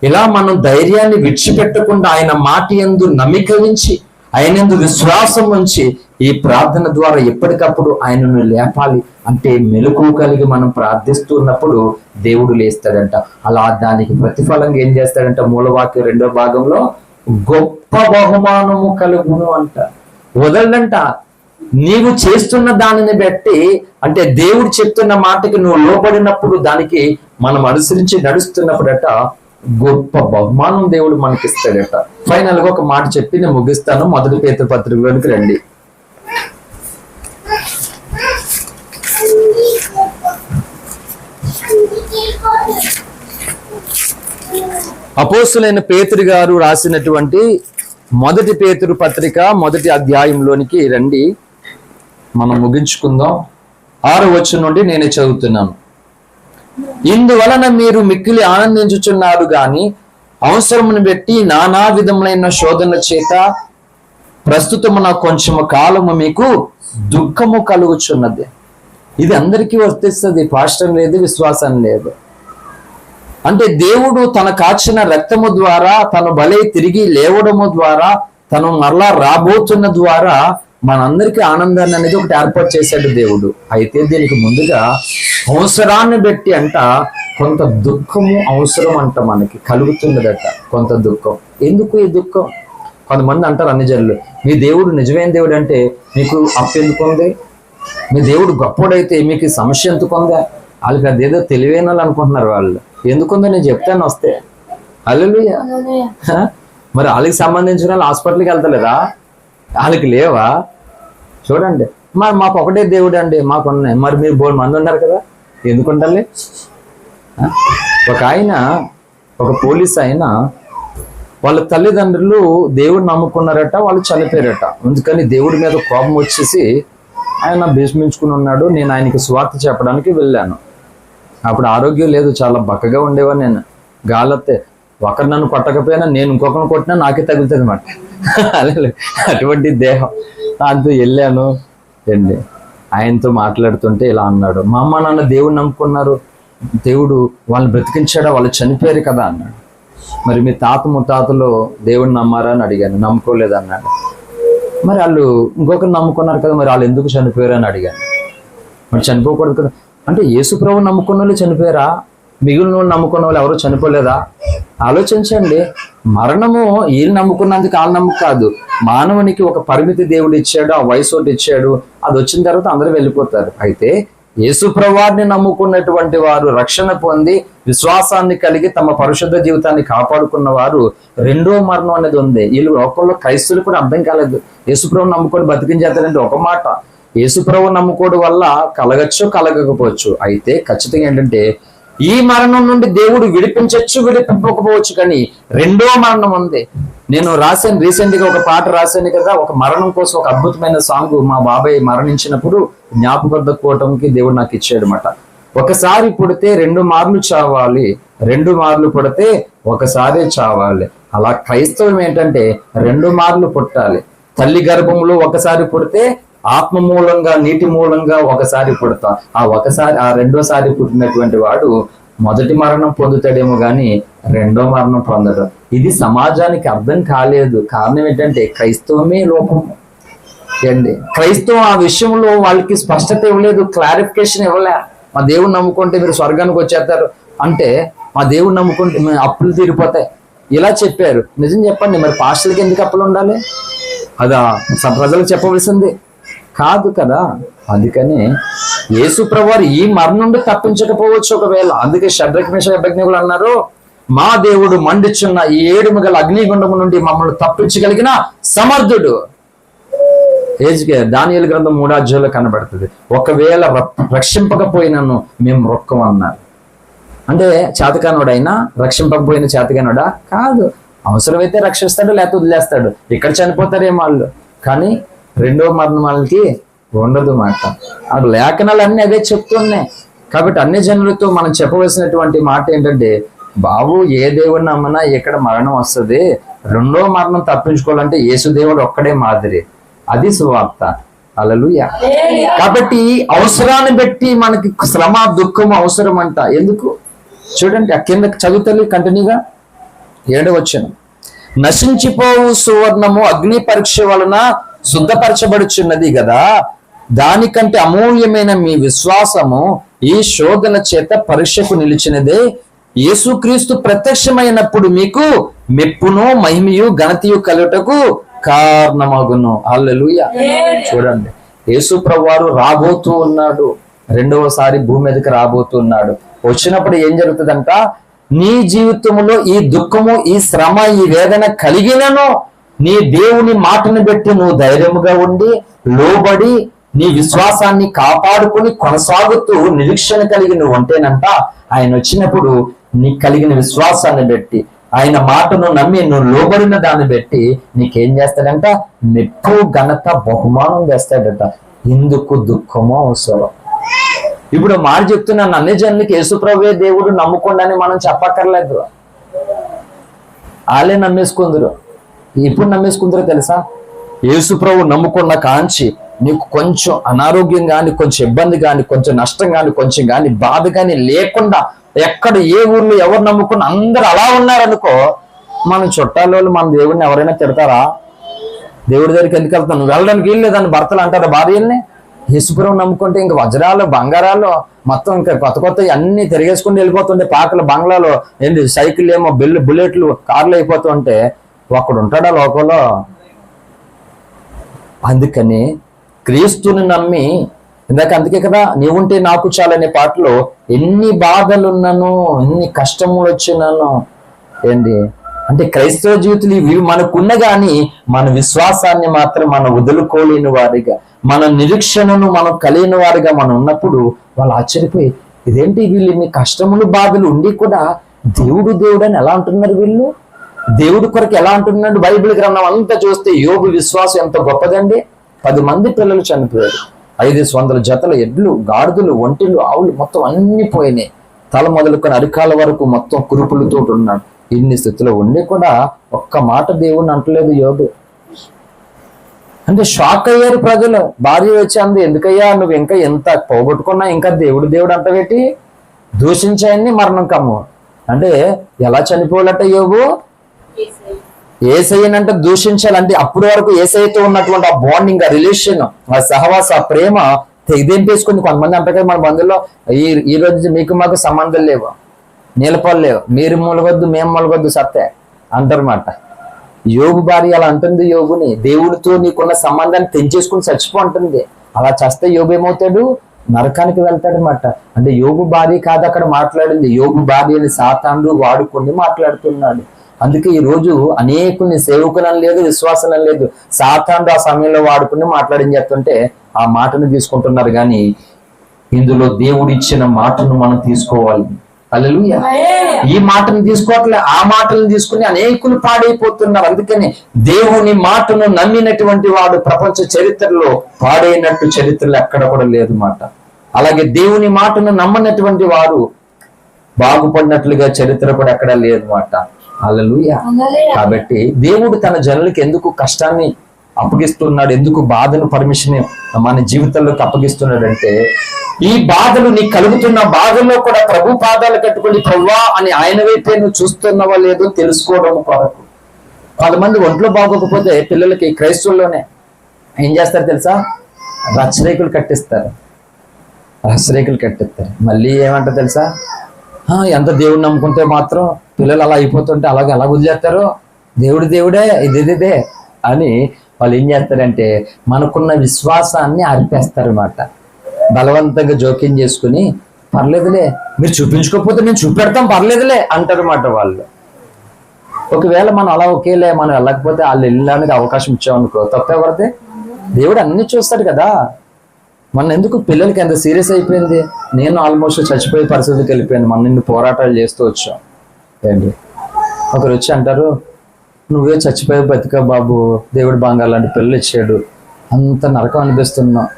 ఇలా మనం ధైర్యాన్ని విడిచిపెట్టకుండా ఆయన మాట యందు నమ్మిక ఉంచి, ఆయన యందు విశ్వాసం ఉంచి ఈ ప్రార్థన ద్వారా ఎప్పటికప్పుడు ఆయనను లేపాలి. అంటే మెలకువ కలిగి మనం ప్రార్థిస్తున్నప్పుడు దేవుడు లేస్తాడంట. అలా దానికి ప్రతిఫలంగా ఏం చేస్తాడంట? మూలవాక్యం 2వ భాగంలో గొప్ప బహుమానము కలుగును అంట. వదలంట. నీవు చేస్తున్న దానిని బట్టి, అంటే దేవుడు చెప్తున్న మాటకి నువ్వు లోబడినప్పుడు, దానికి మనం అనుసరించి నడుస్తున్నప్పుడట గొప్ప బహుమానం దేవుడు మనకిస్తాడట. ఫైనల్ గా ఒక మాట చెప్పి నేను ముగిస్తాను. 1 పేతురు పత్రికలోనికి రండి. అపోస్తులైన పేతురు గారు రాసినటువంటి 1 పేతురు పత్రిక 1వ అధ్యాయంలోనికి రండి. మనం ముగించుకుందాం. 6వ వచనం నుండి నేనే చదువుతున్నాను. ఇందువలన మీరు మిక్కిలి ఆనందించుచున్నారు గాని అవసరమును బట్టి నానా విధములైన శోధన చేత ప్రస్తుతమున కొంచెము కాలము మీకు దుఃఖము కలుగుచున్నది. ఇది అందరికీ వర్తిస్తుంది. పాస్టర్ లేదు, విశ్వాసం లేదు. అంటే దేవుడు తన కాచిన రక్తము ద్వారా, తను బలై తిరిగి లేవడము ద్వారా, తను మరలా రాబోతున్న ద్వారా మనందరికీ ఆనందాన్ని అనేది ఒకటి ఏర్పాటు చేశాడు దేవుడు. అయితే దీనికి ముందుగా అవసరాన్ని బట్టి అంట కొంత దుఃఖము అవసరం అంట మనకి కలుగుతున్నదట. కొంత దుఃఖం. ఎందుకు ఈ దుఃఖం? కొంతమంది అంటారు అన్ని జనులు, మీ దేవుడు నిజమైన దేవుడు అంటే మీకు అప్పు ఎందుకుంది? మీ దేవుడు గొప్పడైతే మీకు సమస్య ఎందుకుందా? వాళ్ళకి అదేదో తెలివైన వాళ్ళు అనుకుంటున్నారు. వాళ్ళు ఎందుకుందో నేను చెప్తాను వస్తే. హల్లెలూయా. మరి వాళ్ళకి సంబంధించిన వాళ్ళు హాస్పిటల్కి వెళ్తలేరా? వాళ్ళకి లేవా? చూడండి, మరి మాకు ఒకటే దేవుడు అండి, మాకు ఉన్నాయి. మరి మీరు 3 మంది ఉన్నారు కదా, ఎందుకుంటారులే? ఒక పోలీస్ ఆయన వాళ్ళ తల్లిదండ్రులు దేవుడు నమ్ముకున్నారట, వాళ్ళు చనిపోయారట. అందుకని దేవుడి మీద కోపం వచ్చేసి ఆయన భీష్మించుకుని ఉన్నాడు. నేను ఆయనకి స్వార్థ చెప్పడానికి వెళ్ళాను. అప్పుడు ఆరోగ్యం లేదు, చాలా బక్కగా ఉండేవాడు. నేను గాలత్తే ఒకరు నన్ను కొట్టకపోయినా నేను ఇంకొకరిని కొట్టినా నాకే తగులుతుంది అన్నమాట. అటువంటి దేహం. దాంతో వెళ్ళాను అండి. ఆయనతో మాట్లాడుతుంటే ఇలా అన్నాడు, మా అమ్మ నాన్న దేవుడు నమ్ముకున్నారు, దేవుడు వాళ్ళని బ్రతికించాడా? వాళ్ళు చనిపోయారు కదా అన్నాడు. మరి మీ తాత ముత్తాతలు దేవుడిని నమ్మారా అని అడిగాను. నమ్ముకోలేదు అన్నాడు. మరి వాళ్ళు ఇంకొకరు నమ్ముకున్నారు కదా, మరి వాళ్ళు ఎందుకు చనిపోయారు అని అడిగాను. మరి చనిపోకూడదు కదా అంటే, యేసు ప్రభువు నమ్ముకున్న వాళ్ళు చనిపోయారా? మిగిలిన వాళ్ళు నమ్ముకున్న వాళ్ళు ఎవరు చనిపోలేదా? ఆలోచించండి. మరణము వీళ్ళు నమ్ముకున్నందుకు వాళ్ళు నమ్మకం కాదు. మానవునికి ఒక పరిమితి దేవుడు ఇచ్చాడు, ఆ వయసు ఒకటి ఇచ్చాడు. అది వచ్చిన తర్వాత అందరూ వెళ్ళిపోతారు. అయితే యేసు ప్రభువుని నమ్ముకున్నటువంటి వారు, రక్షణ పొంది విశ్వాసాన్ని కలిగి తమ పరిశుద్ధ జీవితాన్ని కాపాడుకున్న వారు, 2వ మరణం అనేది ఉంది. వీళ్ళు లోకంలో క్రైస్తవులు కూడా అర్థం కాలేదు. యేసు ప్రభువుని నమ్ముకొని బతికించేస్తారంటే ఒక మాట. యేసు ప్రభువుని నమ్ముకోవడం వల్ల కలగచ్చు, కలగకపోవచ్చు. అయితే ఖచ్చితంగా ఏంటంటే ఈ మరణం నుండి దేవుడు విడిపించవచ్చు, విడిపింపకపోవచ్చు, కానీ 2వ మరణం ఉంది. నేను రాశాను రీసెంట్ గా ఒక పాట రాశాను కదా, ఒక మరణం కోసం ఒక అద్భుతమైన సాంగ్. మా బాబాయ్ మరణించినప్పుడు జ్ఞాపకర్ధకోవటంకి దేవుడు నాకు ఇచ్చాడు అనమాట. ఒకసారి పుడితే 2 మార్లు చావాలి, 2 మార్లు పుడితే ఒకసారి చావాలి. అలా క్రైస్తవం ఏంటంటే 2 మార్లు పుట్టాలి. తల్లి గర్భంలో ఒకసారి పుడితే, ఆత్మ మూలంగా నీటి మూలంగా ఒకసారి పుడతా. ఆ 2వసారి పుట్టినటువంటి వాడు మొదటి మరణం పొందుతాడేమో గాని 2వ మరణం పొందడు. ఇది సమాజానికి అర్థం కాలేదు. కారణం ఏంటంటే క్రైస్తవమే లోపం అండి. క్రైస్తవం ఆ విషయంలో వాళ్ళకి స్పష్టత ఇవ్వలేదు, క్లారిఫికేషన్ ఇవ్వలే. మా దేవుడు నమ్ముకుంటే మీరు స్వర్గానికి వచ్చేస్తారు అంటే, మా దేవుడు నమ్ముకుంటే అప్పులు తీరిపోతాయి ఇలా చెప్పారు. నిజం చెప్పండి, మరి పాస్టర్లకి ఎందుకు అప్పులు ఉండాలి? అదా ప్రజలకు చెప్పవలసింది. కాదు కదా. అందుకని యేసు ప్రభువారు ఈ మరణం నుండి తప్పించకపోవచ్చు ఒకవేళ. అందుకే షడ్రక్ మేషక్ అబేద్నెగోలు అన్నారు, మా దేవుడు మండుచున్న ఈ 7 గల అగ్నిగుండము నుండి మమ్మల్ని తప్పించగలిగిన సమర్థుడు. దానియేలు గ్రంథం 3వ అధ్యాయంలో కనబడుతుంది. ఒకవేళ రక్షింపకపోయినను మేము రొక్కం అన్నారు. అంటే చేతకానుడైనా రక్షింపకపోయిన చేతకానుడా కాదు. అవసరమైతే రక్షిస్తాడు, లేకపోతే వదిలేస్తాడు. ఇక్కడ చనిపోతారేమో వాళ్ళు, కానీ రెండో మరణం వాళ్ళకి ఉండదు మాట. ఆ లేఖనాలు అన్ని అవే చెప్తున్నాయి. కాబట్టి అన్ని జనులతో మనం చెప్పవలసినటువంటి మాట ఏంటంటే, బాబు ఏ దేవుడిని నమ్మనా ఇక్కడ మరణం వస్తుంది, రెండో మరణం తప్పించుకోవాలంటే యేసు దేవుడు ఒక్కడే మాదిరి. అది సువార్త. హల్లెలూయా. కాబట్టి అవసరాన్ని బట్టి మనకి శ్రమ దుఃఖం అవసరం అంట. ఎందుకు చూడండి, ఆ కింద చదువుతల్లి కంటిన్యూగా 7వ వచనం. నశించిపోవు సువర్ణము అగ్ని పరీక్ష వలన శుద్ధపరచబడుచున్నది కదా, దానికంటే అమూల్యమైన మీ విశ్వాసము ఈ శోధన చేత పరీక్షకు నిలిచినదే. యేసుక్రీస్తు ప్రత్యక్షమైనప్పుడు మీకు మెప్పును మహిమయు ఘనతయు కలుగుటకు కారణమగును. హల్లెలూయా. చూడండి, యేసు ప్రభువారు రాబోతూ ఉన్నాడు, రెండవసారి భూమి మీదకి రాబోతున్నాడు. వచ్చినప్పుడు ఏం జరుగుతుందంట, నీ జీవితంలో ఈ దుఃఖము, ఈ శ్రమ, ఈ వేదన కలిగినను నీ దేవుని మాటను బట్టి నువ్వు ధైర్యముగా ఉండి లోబడి నీ విశ్వాసాన్ని కాపాడుకుని కొనసాగుతూ నిరీక్షణ కలిగి నువ్వు ఉంటేనంట, ఆయన వచ్చినప్పుడు నీకు కలిగిన విశ్వాసాన్ని బట్టి, ఆయన మాటను నమ్మి నువ్వు లోబడిన దాన్ని బట్టి నీకేం చేస్తాడంట, మెప్పు ఘనత బహుమానం చేస్తాడట. ఇందుకు దుఃఖమో అవసరం. ఇప్పుడు మాట చెప్తున్నాను, అన్ని జనులకి యేసుప్రభువే దేవుడు నమ్ముకోండి అని మనం చెప్పక్కర్లేదు. వాళ్ళే నమ్మేసుకుందరు. ఎప్పుడు నమ్మేసుకుందరో తెలుసా, యేసుప్రభు నమ్ముకున్న కాంచి నీకు కొంచెం అనారోగ్యం కానీ, కొంచెం ఇబ్బంది కానీ, కొంచెం నష్టం కానీ, కొంచెం కానీ బాధ కానీ లేకుండా, ఎక్కడ ఏ ఊర్లో ఎవరు నమ్ముకున్న అందరు అలా ఉన్నారనుకో, మన చుట్టాలు మన దేవుడిని ఎవరైనా తిడతారా? దేవుడి దగ్గరికి ఎందుకు వెళ్తాను, నువ్వు వెళ్ళడానికి వీలు లేదని భర్తలు అంటారా భార్యల్ని? యేసుప్రభువు నమ్ముకుంటే ఇంక వజ్రాలు బంగారాలు మొత్తం ఇంకా కొత్త కొత్త అన్ని తిరిగేసుకుని వెళ్ళిపోతుంటే, పాకలు బంగ్లాలు ఏంటి, సైకిల్ ఏమో బుల్లెట్లు కార్లు అయిపోతుంటే ఒక్కడు ఉంటాడా లోకంలో? అందుకని క్రీస్తుని నమ్మి, ఇందాక అందుకే కదా నీవుంటే నాకు చాలనే పాటలో ఎన్ని బాధలున్నాను, ఎన్ని కష్టములు వచ్చినాను ఏంటి అంటే, క్రైస్తవ జీవితంలో ఇవి మనకున్న గాని మన విశ్వాసాన్ని మాత్రం మనం వదులుకోలేని వారిగా, మన నిరీక్షణను మనం కలిగిన వారిగా మనం ఉన్నప్పుడు వాళ్ళు ఆశ్చర్యపోయి, ఇదేంటి వీళ్ళు ఇన్ని కష్టములు బాధలు ఉండి కూడా దేవుడు దేవుడు అని ఎలా అంటున్నారు, వీళ్ళు దేవుడి కొరకు ఎలా అంటున్నాడు? బైబిల్ గ్రంథం అంతా చూస్తే యోబు విశ్వాసం ఎంత గొప్పదండి. 10 మంది పిల్లలు చనిపోయారు, 500 జతల ఎడ్లు, గాడిదలు, ఒంటెలు, ఆవులు మొత్తం అన్ని పోయినాయి. తల మొదలుకొని అరికాల వరకు మొత్తం కురుపులతో ఉన్నాడు. ఇన్ని స్థితిలో ఉండి కూడా ఒక్క మాట దేవుణ్ణి అంటలేదు యోబు. అంటే షాక్ అయ్యారు ప్రజలు. భార్య వచ్చి అంది, ఎందుకయ్యా నువ్వు ఇంకా ఎంత పోగొట్టుకున్నా ఇంకా దేవుడు దేవుడు అంటవేటి, దూషించాయని మరణం కమ్ము అంటే ఎలా చనిపోవాలట యోబు? యేసయ్యనంటే దూషించాలంటే అప్పటి వరకు యేసయ్యతో ఉన్నటువంటి ఆ బాండింగ్, ఆ రిలేషన్, ఆ సహవాస, ఆ ప్రేమ తెగదేంపేసుకుంది. కొంతమంది అంటారు కదా మన బంధువుల్లో, ఈ రోజు మీకు మాకు సంబంధాలు లేవు, నిలపాలు లేవు, మీరు మూలగొద్దు మేము మూలగొద్దు సత్తే అంటారన్నమాట. యోబు భార్య అలా అంటుంది యోబుని, దేవుడితో నీకున్న సంబంధాన్ని తెంచేసుకుని చచ్చిపో అంటుంది. అలా చేస్తే యోబు ఏమవుతాడు? నరకానికి వెళ్తాడు అనమాట. అంటే యోబు భార్య కాదు అక్కడ మాట్లాడింది, యోబు భార్యని సాతానుడు వాడుకొని మాట్లాడుతున్నాడు. అందుకే ఈ రోజు అనేకుల్ని సేవకులని లేదు, విశ్వాసం లేదు, సాతానుడు ఆ సమయంలో వాడుకుని మాట్లాడింది చెప్తుంటే ఆ మాటను తీసుకుంటున్నారు. కానీ ఇందులో దేవుడు ఇచ్చిన మాటను మనం తీసుకోవాలి. హల్లెలూయా. ఈ మాటను తీసుకోవట్లే, ఆ మాటలను తీసుకుని అనేకులు పాడైపోతున్నారు. అందుకని దేవుని మాటను నమ్మినటువంటి వాడు ప్రపంచ చరిత్రలో పాడైనట్టు చరిత్రలో ఎక్కడ కూడా లేదు మాట. అలాగే దేవుని మాటను నమ్మనటువంటి వారు బాగుపడినట్లుగా చరిత్ర కూడా ఎక్కడ లేదు మాట. హల్లెలూయా. కాబట్టి దేవుడు తన జనులకి ఎందుకు కష్టాన్ని అప్పగిస్తున్నాడు, ఎందుకు బాధను పర్మిషన్ మన జీవితంలోకి అప్పగిస్తున్నాడు అంటే, ఈ బాధలు నీకు కలుగుతున్న బాధల్లో కూడా ప్రభు పాదాలు కట్టుకొని ప్రభువా అని ఆయన వైపే నువ్వు చూస్తున్నావా లేదో తెలుసుకోవడం కొరకు. కొంతమంది ఒంట్లో బాగోకపోతే పిల్లలకి క్రైస్తవుల్లోనే ఏం చేస్తారు తెలుసా, రచ్చరేకులు కట్టిస్తారు. మళ్ళీ ఏమంటారు తెలుసా, ఎంత దేవుడిని నమ్ముకుంటే మాత్రం పిల్లలు అలా అయిపోతుంటే అలాగే అలా వదిలేస్తారు, దేవుడు దేవుడే ఇదే అని వాళ్ళు ఏం చేస్తారంటే మనకున్న విశ్వాసాన్ని అరిపేస్తారన్నమాట. బలవంతంగా జోక్యం చేసుకుని పర్లేదులే మీరు చూపించుకోకపోతే నేను చూపెడతాం పర్లేదులే అంటారన్నమాట వాళ్ళు. ఒకవేళ మనం అలా ఒకేలే మనం వెళ్ళకపోతే వాళ్ళు వెళ్ళడానికి అవకాశం ఇచ్చామనుకో తప్పెవరితే? దేవుడు అన్ని చూస్తాడు కదా. మన ఎందుకు పిల్లలకి ఎంత సీరియస్ అయిపోయింది. నేను ఆల్మోస్ట్ చచ్చిపోయే పరిస్థితికి వెళ్ళిపోయాను. మన నిన్ను పోరాటాలు చేస్తూ వచ్చాం ఏంటి. ఒకరు వచ్చి అంటారు నువ్వే చచ్చిపోయే బతికా బాబు, దేవుడు బంగారు లాంటి పిల్లలు ఇచ్చాడు, అంత నరకం అనిపిస్తున్నావు,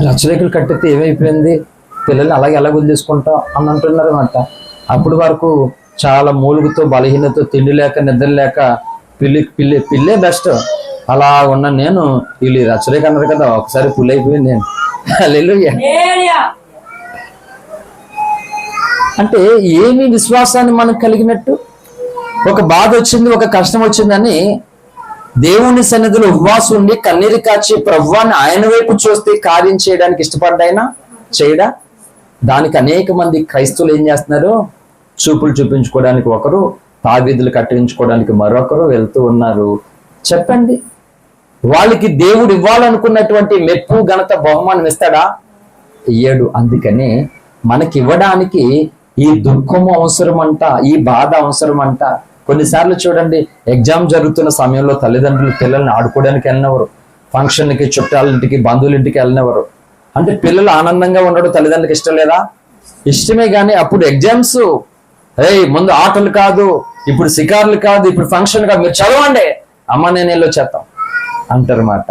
రచ్చరేకులు కట్టితే ఏమైపోయింది, పిల్లల్ని అలాగే ఎలా వదిలేసుకుంటాం అని అంటున్నారు అన్నమాట. అప్పటి వరకు చాలా మూలుగుతో బలహీనతో తిండి లేక నిద్ర లేక పిల్లే బెస్ట్ అలా ఉన్న నేను వీళ్ళు రచ్చరేక అన్నారు కదా ఒకసారి పుల్ అయిపోయింది నేను. హల్లెలూయా. అంటే ఏమి విశ్వాసాన్ని మనకు కలిగినట్టు? ఒక బాధ వచ్చింది, ఒక కష్టం వచ్చిందని దేవుని సన్నిధిలో ఉపవాసం ఉండి కన్నీరు కాచి ప్రభువాన్ని ఆయన వైపు చూస్తే కార్యం చేయడానికి ఇష్టపడ్డాయినా చేయడా? దానికి అనేక మంది క్రైస్తవులు ఏం చేస్తున్నారు? చూపులు చూపించుకోవడానికి ఒకరు, తాబీదులు కట్టించుకోవడానికి మరొకరు వెళ్తూ ఉన్నారు. చెప్పండి, వాళ్ళకి దేవుడు ఇవ్వాలనుకున్నటువంటి మెప్పు ఘనత బహుమానం ఇస్తాడా? ఇయ్యడు. అందుకని మనకి ఇవ్వడానికి ఈ దుఃఖము అవసరమంట, ఈ బాధ అవసరమంట. కొన్నిసార్లు చూడండి, ఎగ్జామ్ జరుగుతున్న సమయంలో తల్లిదండ్రులు పిల్లల్ని ఆడుకోవడానికి వెళ్ళినవారు, ఫంక్షన్కి చుట్టాలింటికి బంధువులింటికి వెళ్ళినవారు. అంటే పిల్లలు ఆనందంగా ఉండడం తల్లిదండ్రులకు ఇష్టం లేదా? ఇష్టమే. కానీ అప్పుడు ఎగ్జామ్స్, ముందు ఆటలు కాదు, ఇప్పుడు షికార్లు కాదు, ఇప్పుడు ఫంక్షన్ కాదు, మీరు చదవండి అమ్మ నేను వెళ్ళొచ్చేస్తాం అంటారన్నమాట.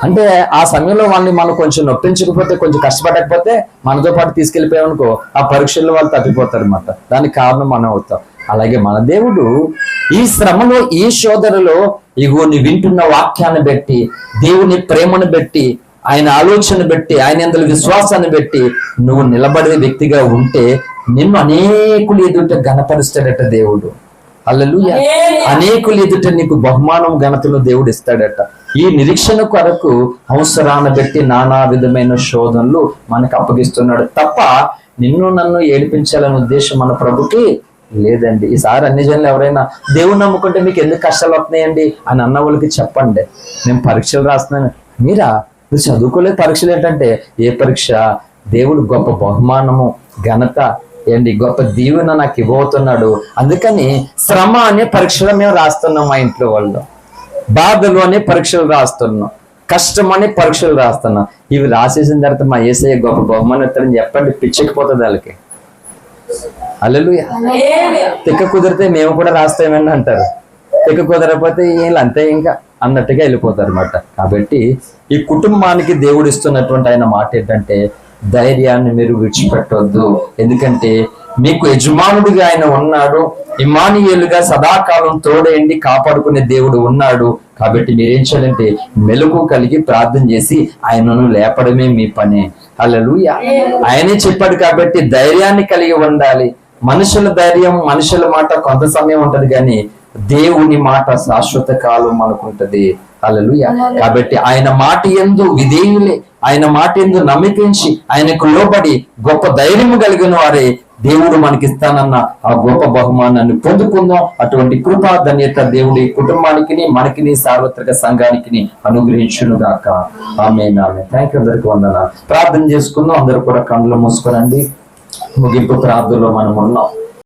అంటే ఆ సమయంలో వాళ్ళని మనం కొంచెం నొప్పించకపోతే, కొంచెం కష్టపడకపోతే మనతో పాటు తీసుకెళ్ళిపోయామనుకో ఆ పరీక్షల్లో వాళ్ళు తప్పిపోతారు అన్నమాట. దానికి కారణం మనం అవుతాం. అలాగే మన దేవుడు ఈ శ్రమలో, ఈ శోధనలో ఇగో నీ వింటున్న వాక్యాన్ని బట్టి, దేవుని ప్రేమను బట్టి, ఆయన ఆలోచన బట్టి, ఆయన యందు విశ్వాసాన్ని బట్టి నువ్వు నిలబడే వ్యక్తిగా ఉంటే నిన్ను అనేకులు ఎదుట ఘనపరుస్తాడట దేవుడు. హల్లెలూయా. అనేకులు ఎదుట నీకు బహుమానం ఘనతను దేవుడు ఇస్తాడట. ఈ నిరీక్షణ కొరకు అవసరాన్ని బట్టి నానా విధమైన శోధనలు మనకు అప్పగిస్తున్నాడు తప్ప నిన్ను నన్ను ఏడిపించాలనే ఉద్దేశం మన ప్రభుకి లేదండి. ఈసారి అన్ని జనులు ఎవరైనా దేవుని నమ్ముకుంటే మీకు ఎందుకు కష్టాలు వస్తున్నాయండి అని అన్న వాళ్ళకి చెప్పండి, నేను పరీక్షలు రాస్తున్నాను. మీరు చదువుకోలేదు, పరీక్షలు ఏంటంటే ఏ పరీక్ష? దేవుడు గొప్ప బహుమానము ఘనత ఏంటి, గొప్ప దీవెన నాకు ఇవ్వబోతున్నాడు. అందుకని శ్రమ అనే పరీక్షలు మేము రాస్తున్నాం. మా ఇంట్లో వాళ్ళు బాధలు అనే పరీక్షలు రాస్తున్నాం, కష్టం అనే పరీక్షలు రాస్తున్నాం. ఇవి రాసేసిన తర్వాత మా యేసయ్య గొప్ప బహుమానం ఇస్తారని చెప్పండి, పిచ్చెక్కిపోతుంది వాళ్ళకి. హల్లెలూయా. తిక్క కుదిరితే మేము కూడా రాస్తామని అంటారు, తిక్క కుదరకపోతే వీళ్ళు అంతే ఇంకా అన్నట్టుగా వెళ్ళిపోతారు అన్నమాట. కాబట్టి ఈ కుటుంబానికి దేవుడు ఇస్తున్నటువంటి ఆయన మాట ఏంటంటే ధైర్యాన్ని మీరు విడిచిపెట్టవద్దు. ఎందుకంటే మీకు యజమానుడిగా ఆయన ఉన్నాడు, ఇమ్మానుయేలుగా సదాకాలం తోడేండి కాపాడుకునే దేవుడు ఉన్నాడు. కాబట్టి మీరేం చేయాలంటే మెలకు కలిగి ప్రార్థన చేసి ఆయనను లేపడమే మీ పని. హల్లెలూయా. ఆయనే చెప్పాడు కాబట్టి ధైర్యాన్ని కలిగి ఉండాలి. మనుషుల ధైర్యం, మనుషుల మాట కొంత సమయం ఉంటది, కానీ దేవుని మాట శాశ్వత కాలం మనకుంటది. హల్లెలూయా. కాబట్టి ఆయన మాట యందు విధేయులే, ఆయన మాట యందు నమ్మికించి ఆయనకు లోబడి గొప్ప ధైర్యం కలిగిన వారే దేవుడు మనకిస్తానన్న ఆ గొప్ప బహుమానాన్ని పొందుకుందాం. అటువంటి కృపా ధన్యత దేవుడి కుటుంబానికి, మనకి, సార్వత్రిక సంఘానికి అనుగ్రహించును గాక. ఆమేన్. ఆమేన్. Thank you. అందరికీ వందనాలు. ప్రార్థన చేసుకుందాం. అందరూ కూడా కళ్ళు మూసుకోనండి. ముగింపు ప్రార్థనలో మనం ఉన్నాం.